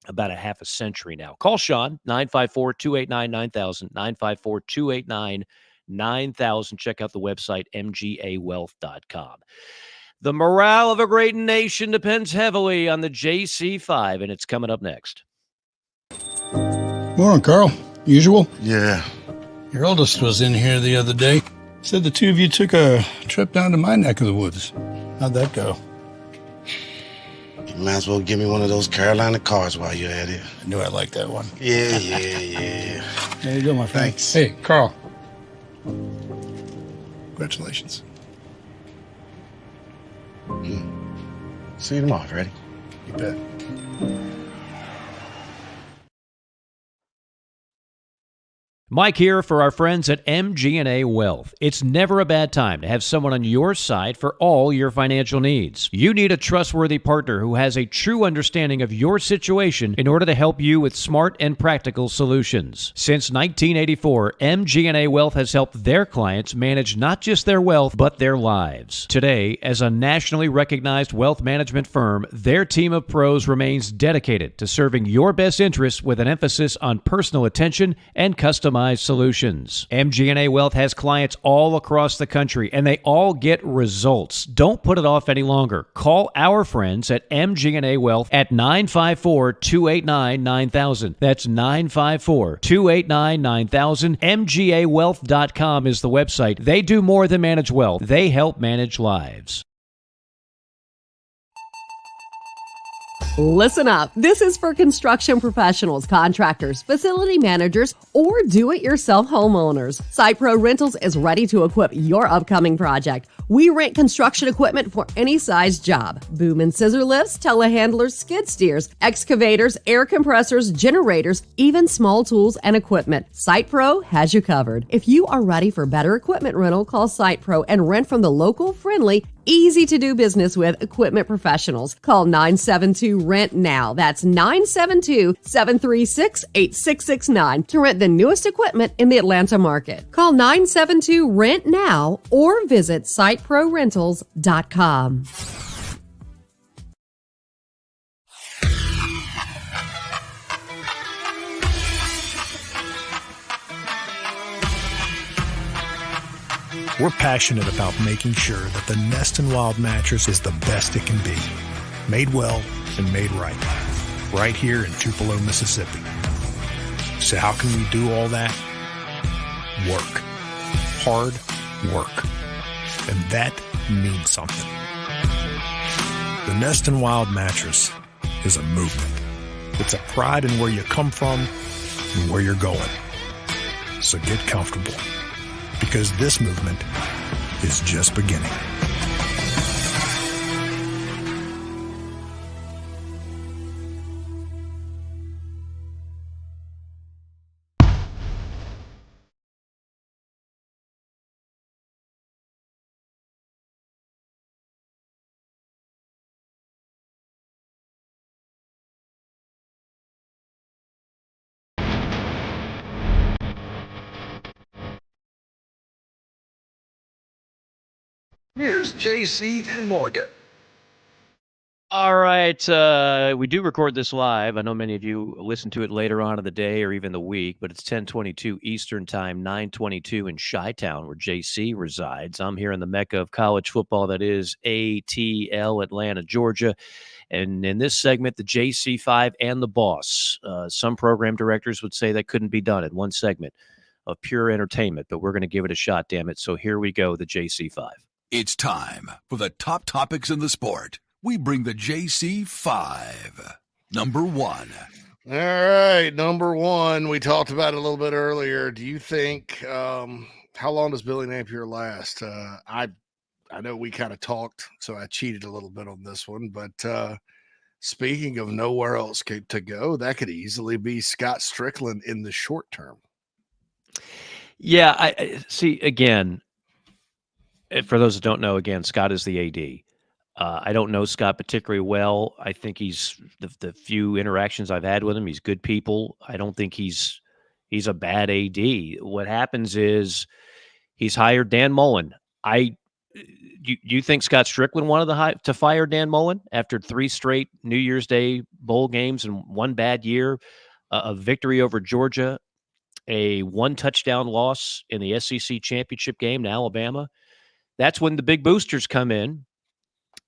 about a half a century now. Call Sean, 954-289-9000, 954-289-9000. Check out the website, mgawealth.com. The morale of a great nation depends heavily on the JC5, and it's coming up next. Morning, Carl. Usual? Yeah. Your oldest was in here the other day. Said the two of you took a trip down to my neck of the woods. How'd that go? You might as well give me one of those Carolina cards while you're at it. I knew I liked that one. Yeah. There you go, my friend. Thanks. Hey, Carl. Congratulations. See you tomorrow, ready? You bet. Mike here for our friends at MG&A Wealth. It's never a bad time to have someone on your side for all your financial needs. You need a trustworthy partner who has a true understanding of your situation in order to help you with smart and practical solutions. Since 1984, MG&A Wealth has helped their clients manage not just their wealth, but their lives. Today, as a nationally recognized wealth management firm, their team of pros remains dedicated to serving your best interests with an emphasis on personal attention and customized solutions. MG&A Wealth has clients all across the country, and they all get results. Don't put it off any longer. Call our friends at MG&A Wealth at 954-289-9000. That's 954-289-9000. MGAwealth.com is the website. They do more than manage wealth. They help manage lives. Listen up. This is for construction professionals, contractors, facility managers, or do-it-yourself homeowners. SitePro Rentals is ready to equip your upcoming project. We rent construction equipment for any size job. Boom and scissor lifts, telehandlers, skid steers, excavators, air compressors, generators, even small tools and equipment. SitePro has you covered. If you are ready for better equipment rental, call SitePro and rent from the local, friendly, easy to do business with equipment professionals. Call 972-RENT-NOW. That's 972-736-8669 to rent the newest equipment in the Atlanta market. Call 972-RENT-NOW or visit siteprorentals.com. We're passionate about making sure that the Nest and Wild mattress is the best it can be. Made well and made right. Right here in Tupelo, Mississippi. So how can we do all that? Work. Hard work. And that means something. The Nest and Wild mattress is a movement. It's a pride in where you come from and where you're going. So get comfortable. Because this movement is just beginning. Here's JC and Morgan. All right. We do record this live. I know many of you listen to it later on in the day or even the week, but it's 10:22 Eastern Time, 9:22 in Chi-Town, where JC resides. I'm here in the mecca of college football, that is ATL, Atlanta, Georgia. And in this segment, the JC5 and the boss. Some program directors would say that couldn't be done in one segment of pure entertainment, but we're going to give it a shot, damn it. So here we go, the JC5. It's time for the top topics in the sport. We bring the JC5. Number 1. All right, number 1. We talked about it a little bit earlier. Do you think how long does Billy Napier last? I know we kind of talked, so I cheated a little bit on this one. But speaking of nowhere else to go, that could easily be Scott Strickland in the short term. Yeah, I see. Again, for those that don't know, again, Scott is the AD. I don't know Scott particularly well. I think he's the few interactions I've had with him, he's good people. I don't think he's a bad AD. What happens is he's hired Dan Mullen. You think Scott Strickland wanted to fire Dan Mullen after 3 straight New Year's Day bowl games and 1 bad year, a victory over Georgia, a 1 touchdown loss in the SEC championship game to Alabama? That's when the big boosters come in.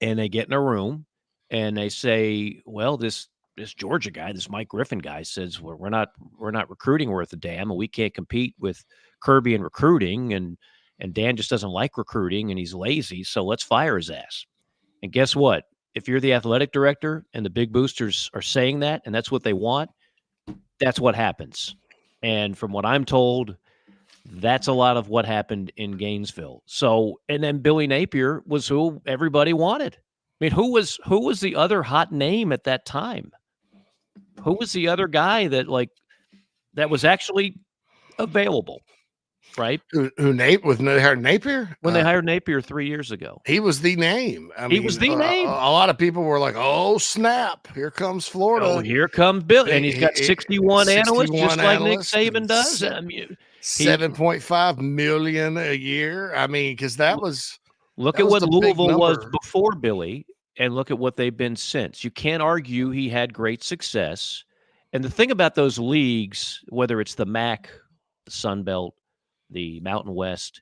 And they get in a room and they say, well, this Georgia guy, this Mike Griffin guy says, well, we're not recruiting worth a damn, and we can't compete with Kirby in recruiting, and Dan just doesn't like recruiting and he's lazy, so let's fire his ass. And guess what? If you're the athletic director and the big boosters are saying that and that's what they want, that's what happens. And from what I'm told, that's a lot of what happened in Gainesville. So, and then Billy Napier was who everybody wanted. I mean, who was the other hot name at that time? Who was the other guy that was actually available, right? Who hired Napier? When they hired Napier 3 years ago. He was the name. He was the name. A lot of people were like, oh, snap, here comes Florida. Oh, here comes Billy. And he's got 61 analysts, just like Nick Saban does. I mean, $7.5 million a year. I mean, because that was look at what Louisville was before Billy, and look at what they've been since. You can't argue he had great success. And the thing about those leagues, whether it's the MAC, the Sun Belt, the Mountain West,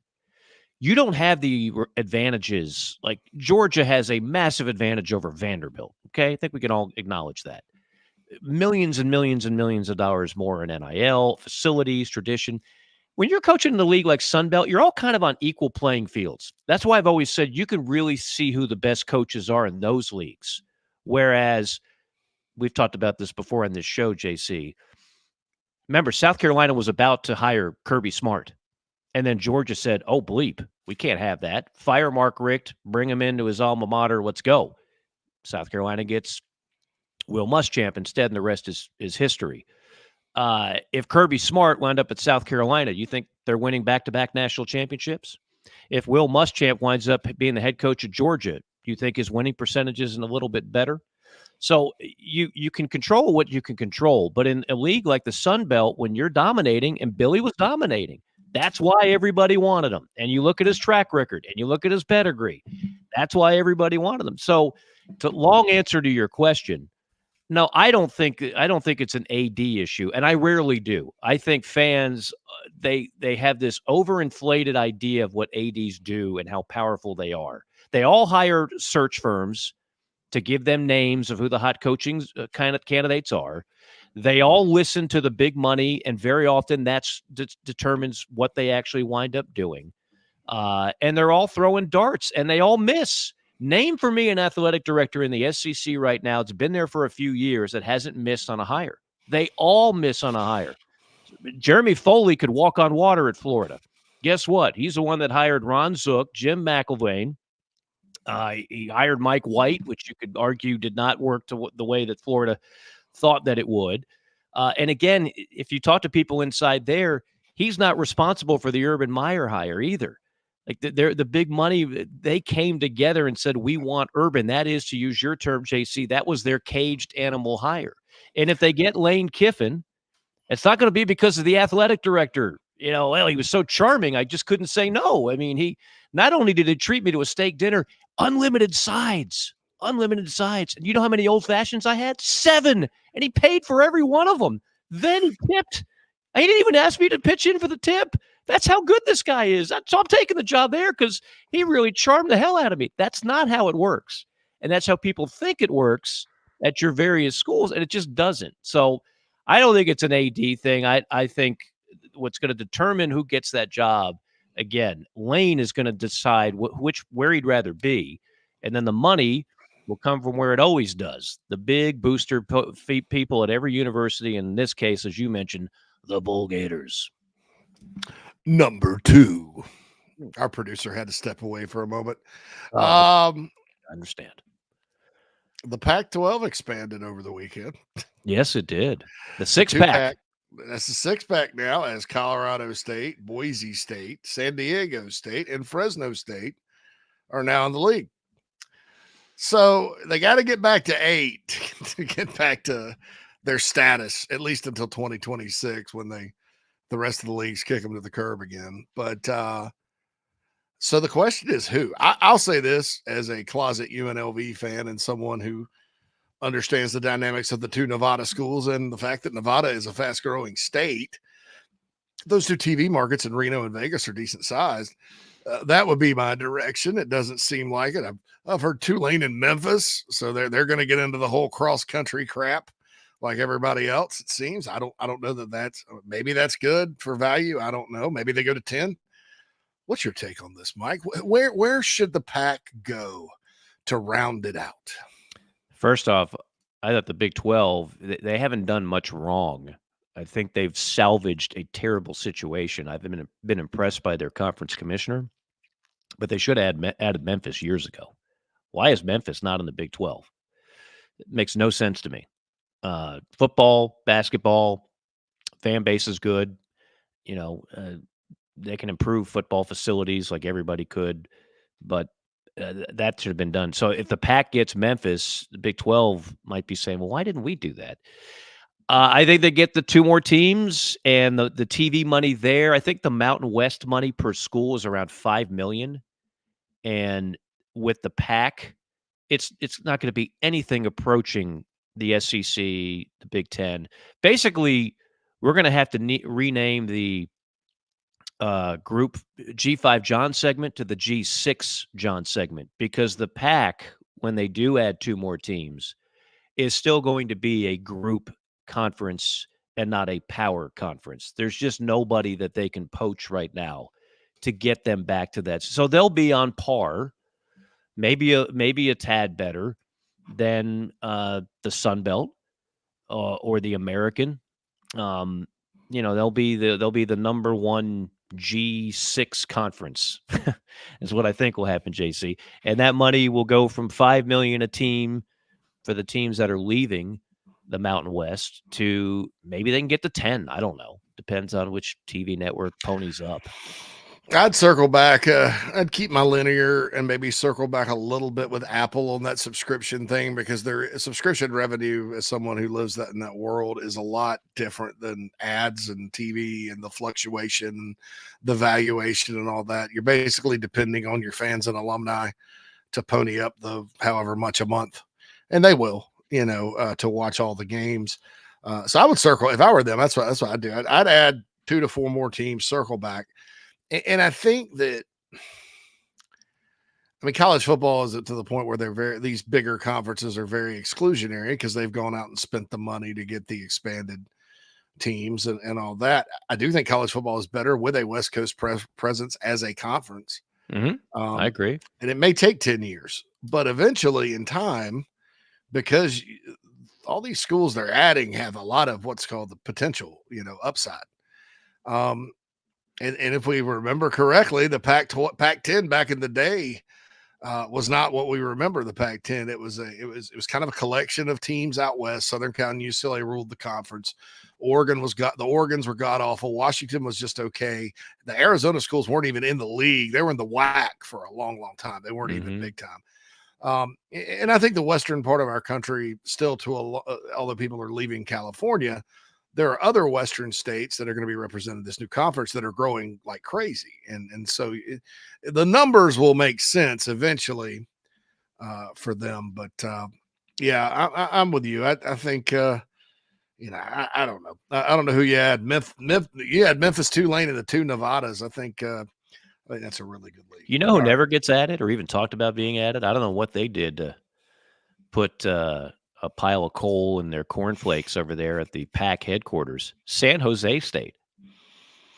you don't have the advantages. Like Georgia has a massive advantage over Vanderbilt. Okay, I think we can all acknowledge that. Millions and millions and millions of dollars more in NIL, facilities, tradition. When you're coaching in the league like Sunbelt, you're all kind of on equal playing fields. That's why I've always said you can really see who the best coaches are in those leagues. Whereas we've talked about this before on this show, JC. Remember, South Carolina was about to hire Kirby Smart. And then Georgia said, oh, bleep, we can't have that. Fire Mark Richt, bring him into his alma mater, let's go. South Carolina gets Will Muschamp instead, and the rest is history. If Kirby Smart wound up at South Carolina, you think they're winning back-to-back national championships? If Will Muschamp winds up being the head coach of Georgia, do you think his winning percentage isn't a little bit better? So you can control what you can control. But in a league like the Sun Belt, when you're dominating, and Billy was dominating, that's why everybody wanted him. And you look at his track record, and you look at his pedigree. That's why everybody wanted him. So, to long answer to your question, no, I don't think it's an AD issue, and I rarely do. I think fans they have this overinflated idea of what ADs do and how powerful they are. They all hire search firms to give them names of who the hot coaching kind of candidates are. They all listen to the big money, and very often that determines what they actually wind up doing. And they're all throwing darts, and they all miss. Name for me an athletic director in the SEC right now. It's been there for a few years that hasn't missed on a hire. They all miss on a hire. Jeremy Foley could walk on water at Florida. Guess what? He's the one that hired Ron Zook, Jim McElvain. He hired Mike White, which you could argue did not work to the way that Florida thought that it would. And again, if you talk to people inside there, he's not responsible for the Urban Meyer hire either. Like the big money, they came together and said, we want Urban. That is, to use your term, JC, that was their caged animal hire. And if they get Lane Kiffin, it's not going to be because of the athletic director. Well, he was so charming, I just couldn't say no. I mean, he not only did he treat me to a steak dinner, unlimited sides. Unlimited sides. And you know how many old fashions I had? 7. And he paid for every one of them. Then he tipped. He didn't even ask me to pitch in for the tip. That's how good this guy is. So I'm taking the job there because he really charmed the hell out of me. That's not how it works. And that's how people think it works at your various schools. And it just doesn't. So I don't think it's an AD thing. I think what's going to determine who gets that job, again, Lane is going to decide where he'd rather be. And then the money will come from where it always does. The big booster people at every university. In this case, as you mentioned, the Bull Gators. Number 2. Our producer had to step away for a moment. I understand. The Pac-12 expanded over the weekend. Yes, it did. The 6-pack. That's the 6-pack now, as Colorado State, Boise State, San Diego State, and Fresno State are now in the league. So they got to get back to 8 to get back to their status, at least until 2026 when the rest of the leagues kick them to the curb again. But so the question is who? I'll say this as a closet UNLV fan and someone who understands the dynamics of the 2 Nevada schools and the fact that Nevada is a fast-growing state. Those 2 TV markets in Reno and Vegas are decent sized. That would be my direction. It doesn't seem like it. I've heard Tulane in Memphis, so they're going to get into the whole cross-country crap like everybody else, it seems. I don't know that's maybe that's good for value. I don't know. Maybe they go to 10. What's your take on this, Mike? Where should the Pac go to round it out? First off, I thought the Big 12, they haven't done much wrong. I think they've salvaged a terrible situation. I've been impressed by their conference commissioner, but they should have added Memphis years ago. Why is Memphis not in the Big 12? It makes no sense to me. Football, basketball, fan base is good. They can improve football facilities like everybody could, but that should have been done. So if the Pac gets Memphis, the Big 12 might be saying, well, why didn't we do that? I think they get the 2 more teams and the TV money there. I think the Mountain West money per school is around $5 million. And with the Pac, it's not going to be anything approaching the SEC, the Big Ten. Basically, we're going to have to rename the group G5 John segment to the G6 John segment, because the Pac, when they do add 2 more teams, is still going to be a group conference and not a power conference. There's just nobody that they can poach right now to get them back to that. So they'll be on par, maybe a tad better than the Sun Belt or the American. They'll be the number 1 G6 conference is what I think will happen, JC. And that money will go from $5 million a team for the teams that are leaving the Mountain West to maybe they can get to 10. I don't know. Depends on which TV network ponies up. I'd circle back. I'd keep my linear and maybe circle back a little bit with Apple on that subscription thing, because their subscription revenue, as someone who lives in that world, is a lot different than ads and TV and the fluctuation, the valuation and all that. You're basically depending on your fans and alumni to pony up the however much a month, and they will, to watch all the games. So I would circle, if I were them, that's what I'd do. I'd add 2 to 4 more teams, circle back. And I think that, college football is to the point where these bigger conferences are very exclusionary because they've gone out and spent the money to get the expanded teams and all that. I do think college football is better with a West Coast presence as a conference. Mm-hmm. I agree. And it may take 10 years, but eventually in time, because all these schools they're adding have a lot of what's called the potential, upside. And if we remember correctly, the Pac-10 back in the day was not what we remember the Pac-10. It was kind of a collection of teams out west. Southern Cal and UCLA ruled the conference. The Oregons were god awful. Washington was just okay. The Arizona schools weren't even in the league. They were in the WAC for a long, long time. They weren't even big time. And I think the western part of our country still, although people are leaving California, there are other Western states that are going to be represented in this new conference that are growing like crazy. And so the numbers will make sense eventually for them. But yeah, I'm with you. I think, I don't know. I don't know who you had. You had Memphis, Tulane, and the two Nevadas. I think that's a really good league. You know who never gets added or even talked about being added? I don't know what they did to put a pile of coal in their cornflakes over there at the PAC headquarters. San Jose State.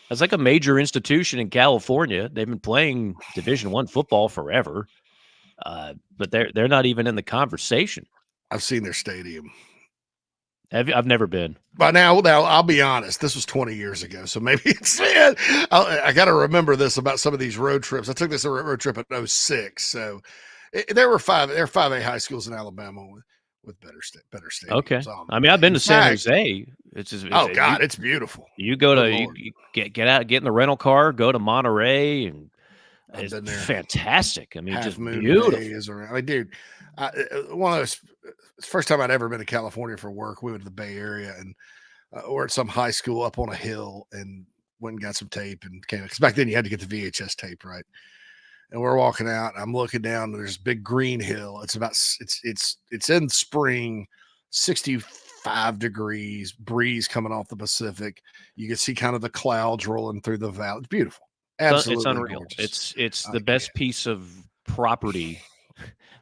That's like a major institution in California. They've been playing Division I football forever, but they're not even in the conversation. I've seen their stadium. I've never been. But now I'll be honest. This was 20 years ago, so maybe it's. I got to remember this about some of these road trips. I took this road trip in 06, so there were 5A high schools in Alabama with better stadiums. Okay, I mean I've been to San Jose. It's beautiful. You go to you get in the rental car, go to Monterey, and it's fantastic. I mean, Half just Moon beautiful. Bay is around. I mean, dude, one of those. First time I'd ever been to California for work. We went to the Bay Area and we're at some high school up on a hill and went and got some tape and came. Because back then you had to get the VHS tape, right? And we're walking out. And I'm looking down. And there's a big green hill. It's in spring, 65 degrees, breeze coming off the Pacific. You can see kind of the clouds rolling through the valley. It's beautiful. Absolutely, it's unreal. Gorgeous. It's the best piece of property,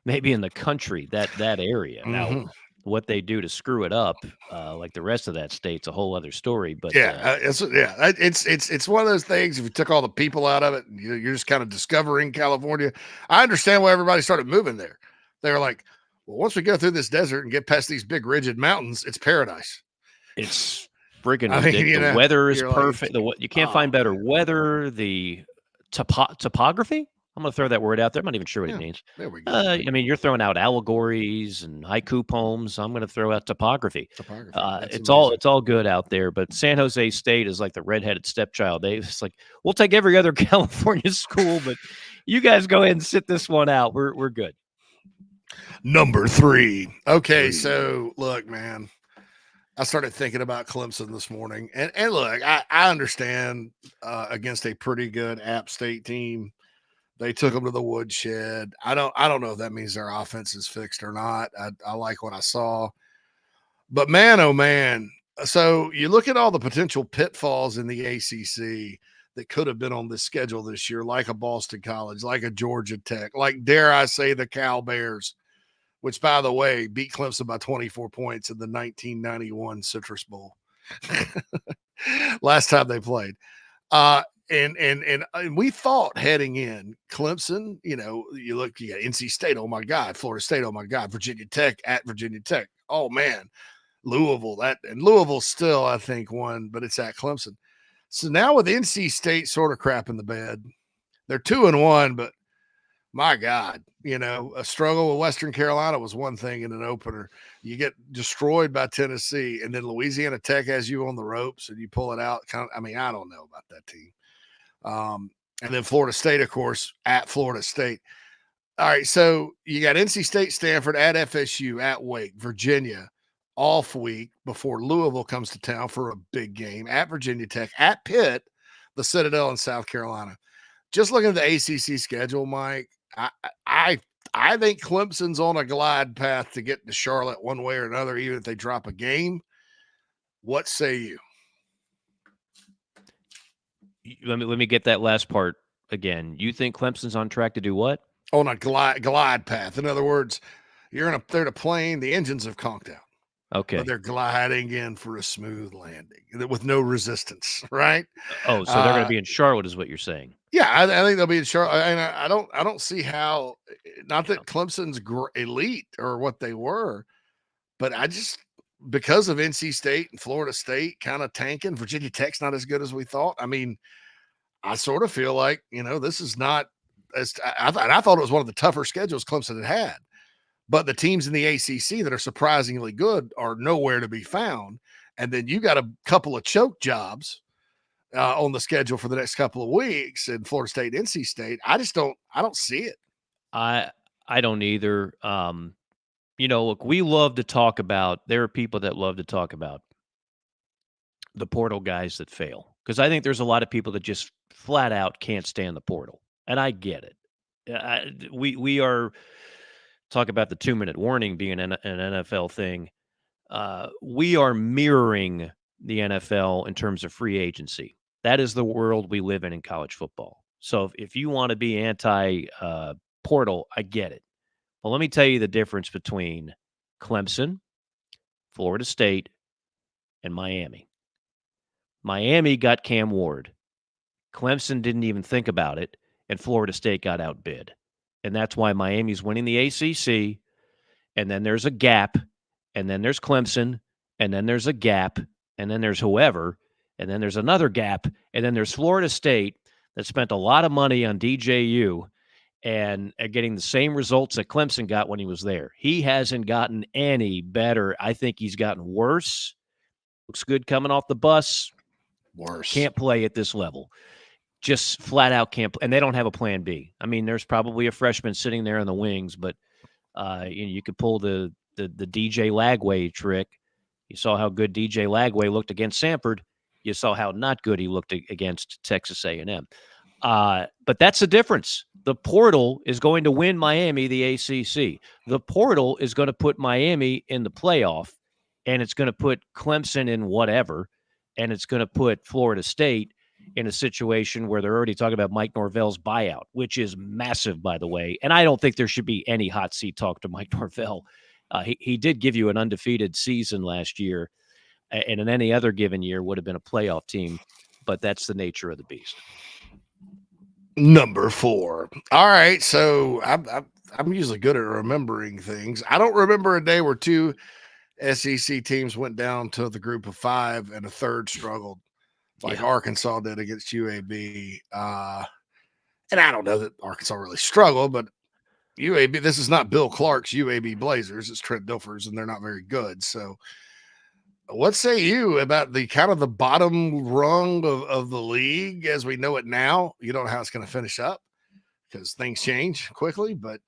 maybe in the country. That area. Mm-hmm. Now, what they do to screw it up, like the rest of that state's a whole other story. But it's one of those things. If you took all the people out of it, you're just kind of discovering California. I understand why everybody started moving there. They were like, well, once we go through this desert and get past these big rigid mountains, it's paradise. It's freaking ridiculous. The weather is perfect. You can't find better weather. The topography. I'm going to throw that word out there. I'm not even sure what it means. There we go. I mean, you're throwing out allegories and haiku poems. I'm going to throw out topography. It's all good out there. But San Jose State is like the redheaded stepchild. It's like, we'll take every other California school, but you guys go ahead and sit this one out. We're good. Number 3. Okay, so look, man. I started thinking about Clemson this morning. And look, I understand against a pretty good App State team. They took them to the woodshed. I don't know if that means their offense is fixed or not. I like what I saw. But man, oh man. So you look at all the potential pitfalls in the ACC that could have been on this schedule this year, like a Boston College, like a Georgia Tech, like, dare I say, the Cal Bears, which, by the way, beat Clemson by 24 points in the 1991 Citrus Bowl. Last time they played. And we thought heading in Clemson, you got NC State, oh my God, Florida State, oh my God, Virginia Tech at Virginia Tech. Oh man, Louisville still, I think, won, but it's at Clemson. So now with NC State sort of crap in the bed, they're 2-1, but my God, a struggle with Western Carolina was one thing in an opener. You get destroyed by Tennessee, and then Louisiana Tech has you on the ropes, and you pull it out. I don't know about that team. And then Florida State, of course, at Florida State. All right, so you got NC State, Stanford, at FSU, at Wake, Virginia, off week before Louisville comes to town for a big game, at Virginia Tech, at Pitt, the Citadel in South Carolina. Just looking at the ACC schedule, Mike, I think Clemson's on a glide path to get to Charlotte one way or another, even if they drop a game. What say you? Let me get that last part again. You think Clemson's on track to do what? On a glide path. In other words, they're in a plane. The engines have conked out. Okay. But they're gliding in for a smooth landing with no resistance, right? Oh, so they're going to be in Charlotte is what you're saying. Yeah, I think they'll be in Charlotte. And I don't see how, not that Clemson's elite or what they were, but because of NC State and Florida State kind of tanking, Virginia Tech's not as good as we thought. I mean, I sort of feel like, this is not as I thought it was one of the tougher schedules Clemson had. But the teams in the ACC that are surprisingly good are nowhere to be found. And then you got a couple of choke jobs on the schedule for the next couple of weeks in Florida State and NC State. I don't see it. I don't either. Look, we love to talk about, there are people that love to talk about the portal guys that fail, because I think there's a lot of people that just flat out can't stand the portal, and I get it. We are talk about the 2-minute warning being an NFL thing. We are mirroring the NFL in terms of free agency. That is the world we live in college football. So if you want to be anti-portal, I get it. Well, let me tell you the difference between Clemson, Florida State, and Miami. Miami got Cam Ward. Clemson didn't even think about it, and Florida State got outbid. And that's why Miami's winning the ACC, and then there's a gap, and then there's Clemson, and then there's a gap, and then there's whoever, and then there's another gap, and then there's Florida State that spent a lot of money on DJU and getting the same results that Clemson got when he was there. He hasn't gotten any better. I think he's gotten worse. Looks good coming off the bus. Worse. Can't play at this level. Just flat out can't play. And they don't have a plan B. I mean, there's probably a freshman sitting there in the wings, but you could pull the DJ Lagway trick. You saw how good DJ Lagway looked against Samford. You saw how not good he looked against Texas A&M. But that's the difference. The portal is going to win Miami the ACC. The portal is going to put Miami in the playoff, and it's going to put Clemson in whatever, and it's going to put Florida State in a situation where they're already talking about Mike Norvell's buyout, which is massive, by the way. And I don't think there should be any hot seat talk to Mike Norvell. He did give you an undefeated season last year, and in any other given year would have been a playoff team, but that's the nature of the beast. Number 4. All right, so I'm usually good at remembering things. I don't remember a day where 2 SEC teams went down to the group of 5 and a third struggled, like Arkansas did against UAB. And I don't know that Arkansas really struggled, but UAB, this is not Bill Clark's UAB Blazers. It's Trent Dilfer's, and they're not very good. So what say you about the kind of the bottom rung of the league as we know it now? You don't know how it's going to finish up because things change quickly. But,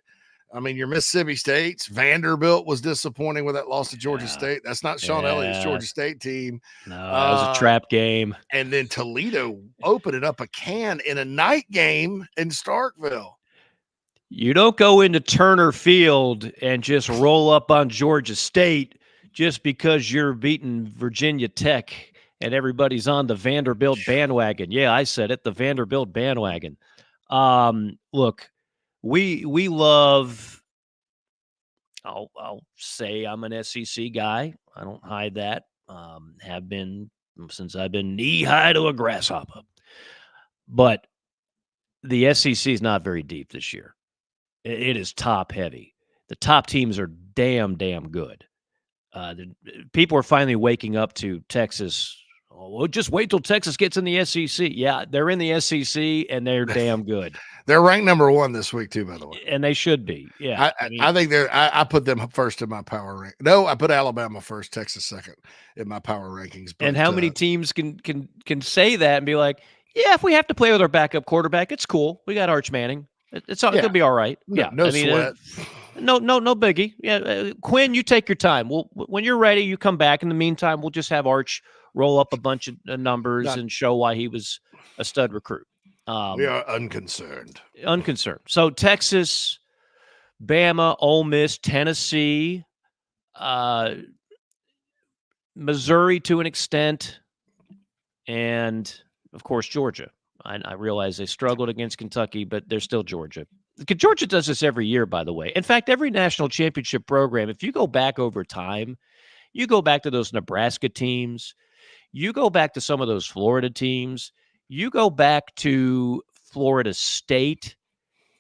I mean, your Mississippi State's Vanderbilt was disappointing with that loss to Georgia State. That's not Sean Elliott's Georgia State team. No, that was a trap game. And then Toledo opened up a can in a night game in Starkville. You don't go into Turner Field and just roll up on Georgia State just because you're beating Virginia Tech and everybody's on the Vanderbilt bandwagon. Yeah, I said it, the Vanderbilt bandwagon. Look, we love, I'll say I'm an SEC guy. I don't hide that. Have been since I've been knee-high to a grasshopper. But the SEC is not very deep this year. It is top-heavy. The top teams are damn good. People are finally waking up to Texas. Oh, well, just wait till Texas gets in the SEC. Yeah, they're in the SEC, and they're damn good. They're ranked number 1 this week, too, by the way. And they should be. Yeah. I think I put them first in my power rank. No, I put Alabama first, Texas second in my power rankings. But, and how many teams can say that and be like, yeah, if we have to play with our backup quarterback, it's cool. We got Arch Manning. It'll be all right. No sweat. No biggie. Yeah, Quinn, you take your time. When you're ready, you come back. In the meantime, we'll just have Arch roll up a bunch of numbers and show why he was a stud recruit. We are unconcerned. So Texas, Bama, Ole Miss, Tennessee, Missouri to an extent, and of course Georgia. I realize they struggled against Kentucky, but they're still Georgia. Georgia does this every year, by the way. In fact, every national championship program, if you go back over time, you go back to those Nebraska teams, you go back to some of those Florida teams, you go back to Florida State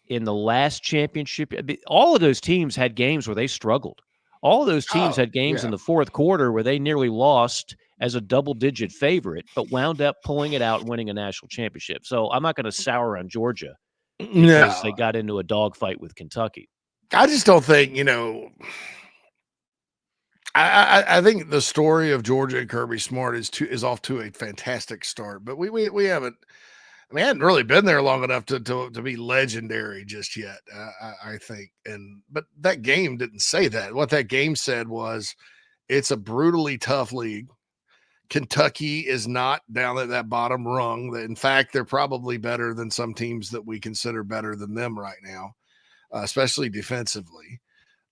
in the last championship. All of those teams had games where they struggled. All of those teams had games in the fourth quarter where they nearly lost as a double-digit favorite, but wound up pulling it out and winning a national championship. So I'm not going to sour on Georgia because they got into a dogfight with Kentucky. I just don't think, I think the story of Georgia and Kirby Smart is off to a fantastic start, but we haven't. I mean, I hadn't really been there long enough to be legendary just yet. I think, but that game didn't say that. What that game said was, it's a brutally tough league. Kentucky is not down at that bottom rung. In fact, they're probably better than some teams that we consider better than them right now, especially defensively.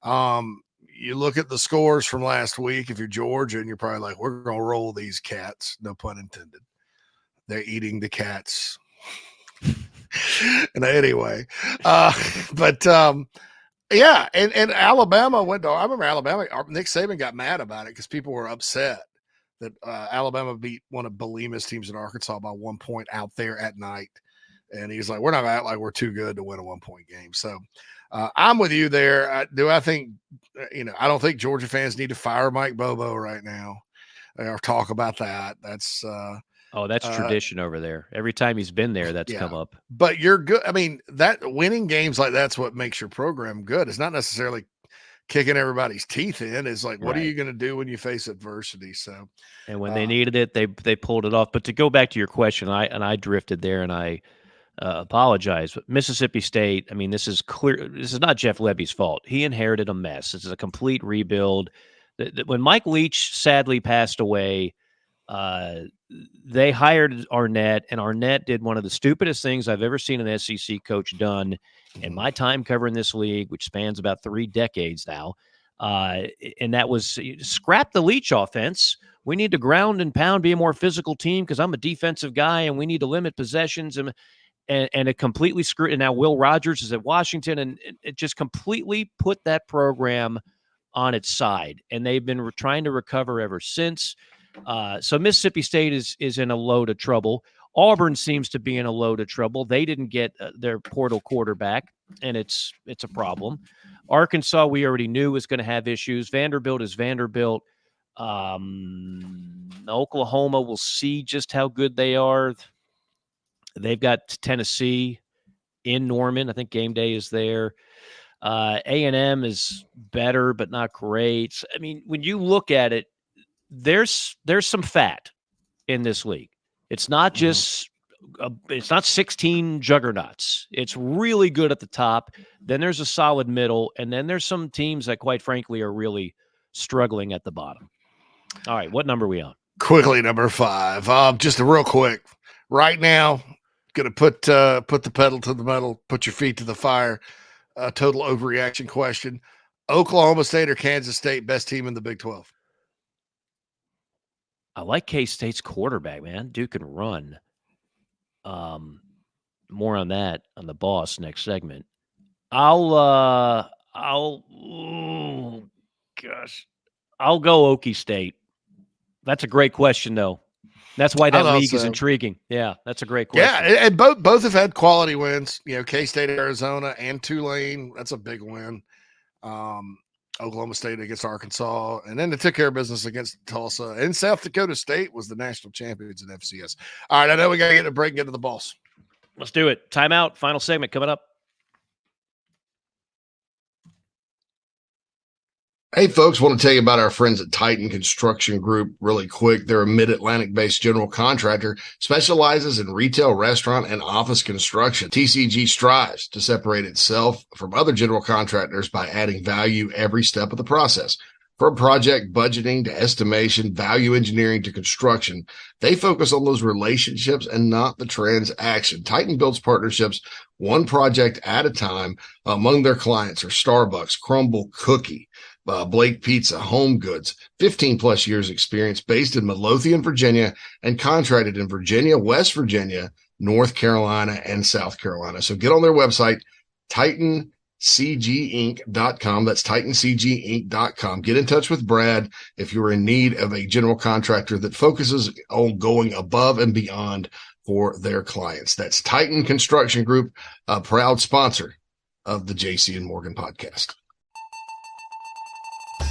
You look at the scores from last week, if you're Georgia, and you're probably like, we're going to roll these cats, no pun intended. They're eating the cats. And anyway, yeah, and Alabama I remember Alabama, Nick Saban got mad about it because people were upset that Alabama beat one of Belima's teams in Arkansas by 1 point out there at night. And he's like, we're not going to act like we're too good to win a 1 point game. So I'm with you there. I don't think Georgia fans need to fire Mike Bobo right now or talk about that. That's tradition over there. Every time he's been there, that's come up. But you're good. I mean, that winning games like that's what makes your program good. It's not necessarily kicking everybody's teeth in. It's like, what are you going to do when you face adversity? So, and when they needed it, they pulled it off. But to go back to your question, I drifted there, and I apologize. But Mississippi State, I mean, this is clear. This is not Jeff Lebby's fault. He inherited a mess. This is a complete rebuild. When Mike Leach sadly passed away, they hired Arnett, and Arnett did one of the stupidest things I've ever seen an SEC coach done in my time covering this league, which spans about 3 decades now. And that was scrap the Leach offense. We need to ground and pound, be a more physical team because I'm a defensive guy, and we need to limit possessions. And it completely screwed. And now Will Rogers is at Washington, and it just completely put that program on its side. And they've been trying to recover ever since. So Mississippi State is in a load of trouble. Auburn seems to be in a load of trouble. They didn't get their portal quarterback, and it's a problem. Arkansas, we already knew was going to have issues. Vanderbilt is Vanderbilt. Oklahoma, we'll see just how good they are. They've got Tennessee in Norman. I think game day is there. A&M is better, but not great. I mean, when you look at it, there's some fat in this league. It's not just it's not 16 juggernauts. It's really good at the top. Then there's a solid middle, and then there's some teams that, quite frankly, are really struggling at the bottom. All right, what number are we on? Quickly, number 5. Just a real quick. Right now, gonna put the pedal to the metal, put your feet to the fire. Total overreaction question: Oklahoma State or Kansas State best team in the Big 12? I like K-State's quarterback, man. Dude can run. More on that on the boss next segment. I'll go Okie State. That's a great question, though. That's why that league is intriguing. Yeah, that's a great question. Yeah, and both have had quality wins. You know, K-State, Arizona, and Tulane. That's a big win. Oklahoma State against Arkansas, and then they took care of business against Tulsa. And South Dakota State was the national champions in FCS. All right, I know we got to get a break and get to the boss. Let's do it. Timeout, final segment coming up. Hey, folks, want to tell you about our friends at Titan Construction Group really quick. They're a Mid-Atlantic-based general contractor, specializes in retail, restaurant, and office construction. TCG strives to separate itself from other general contractors by adding value every step of the process. From project budgeting to estimation, value engineering to construction, they focus on those relationships and not the transaction. Titan builds partnerships one project at a time. Among their clients are Starbucks, Crumble Cookie, Blake Pizza, Home Goods, 15 plus years experience, based in Midlothian, Virginia, and contracted in Virginia, West Virginia, North Carolina, and South Carolina. So get on their website, TitanCGinc.com. That's TitanCGinc.com. Get in touch with Brad if you're in need of a general contractor that focuses on going above and beyond for their clients. That's Titan Construction Group, a proud sponsor of the JC and Morgan podcast.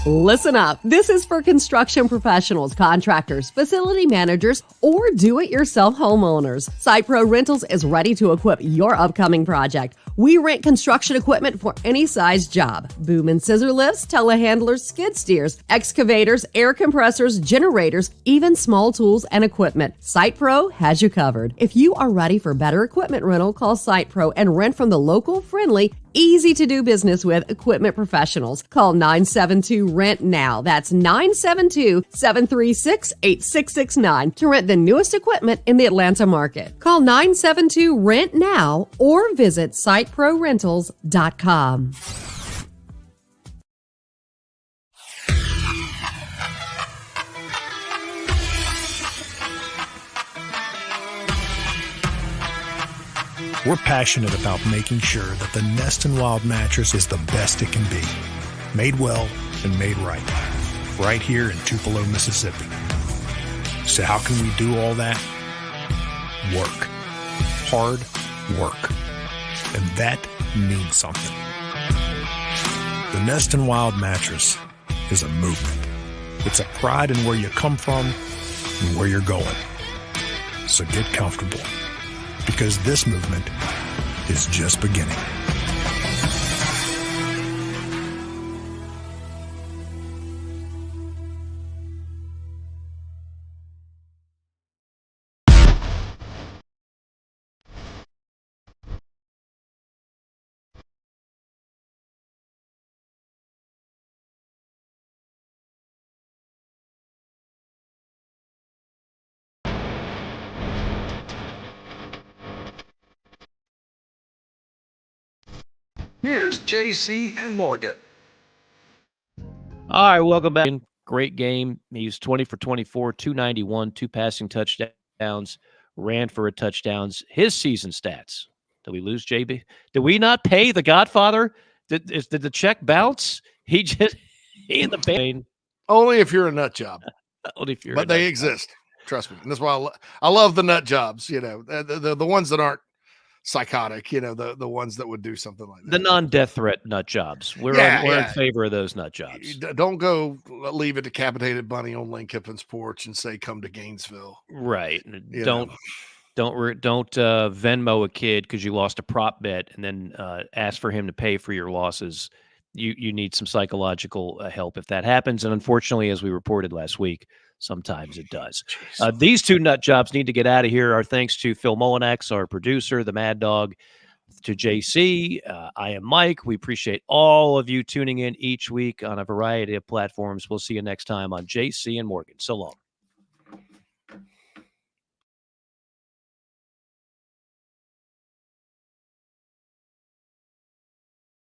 Listen up. This is for construction professionals, contractors, facility managers, or do-it-yourself homeowners. SitePro Rentals is ready to equip your upcoming project. We rent construction equipment for any size job. Boom and scissor lifts, telehandlers, skid steers, excavators, air compressors, generators, even small tools and equipment. SitePro has you covered. If you are ready for better equipment rental, call SitePro and rent from the local, friendly, easy to do business with equipment professionals. Call 972-RENT-NOW. That's 972-736-8669 to rent the newest equipment in the Atlanta market. Call 972-RENT-NOW or visit siteprorentals.com. We're passionate about making sure that the Nest and Wild mattress is the best it can be. Made well and made right. Right here in Tupelo, Mississippi. So how can we do all that? Work. Hard work. And that means something. The Nest and Wild mattress is a movement. It's a pride in where you come from and where you're going. So get comfortable, because this movement is just beginning. Here's JC and Morgan. All right, welcome back. Great game. He was 20 for 24, 291, 2 passing touchdowns, ran for a touchdowns. His season stats. Did we lose JB? Did we not pay the Godfather? Did the check bounce? He and the band. Only if you're a nut job. Only if you're. But they exist. Trust me. And that's why I love the nut jobs. You know, the ones that aren't psychotic. You know, the ones that would do something like that. The non-death threat nut jobs. We're in favor of those nut jobs. Don't go leave a decapitated bunny on Lane Kiflin's porch and say, "Come to Gainesville." Right. Don't Venmo a kid because you lost a prop bet and then ask for him to pay for your losses. You need some psychological help if that happens. And unfortunately, as we reported last week, sometimes it does. These two nut jobs need to get out of here. Our thanks to Phil Molinax, our producer, the Mad Dog, to JC. I am Mike. We appreciate all of you tuning in each week on a variety of platforms. We'll see you next time on JC and Morgan. So long.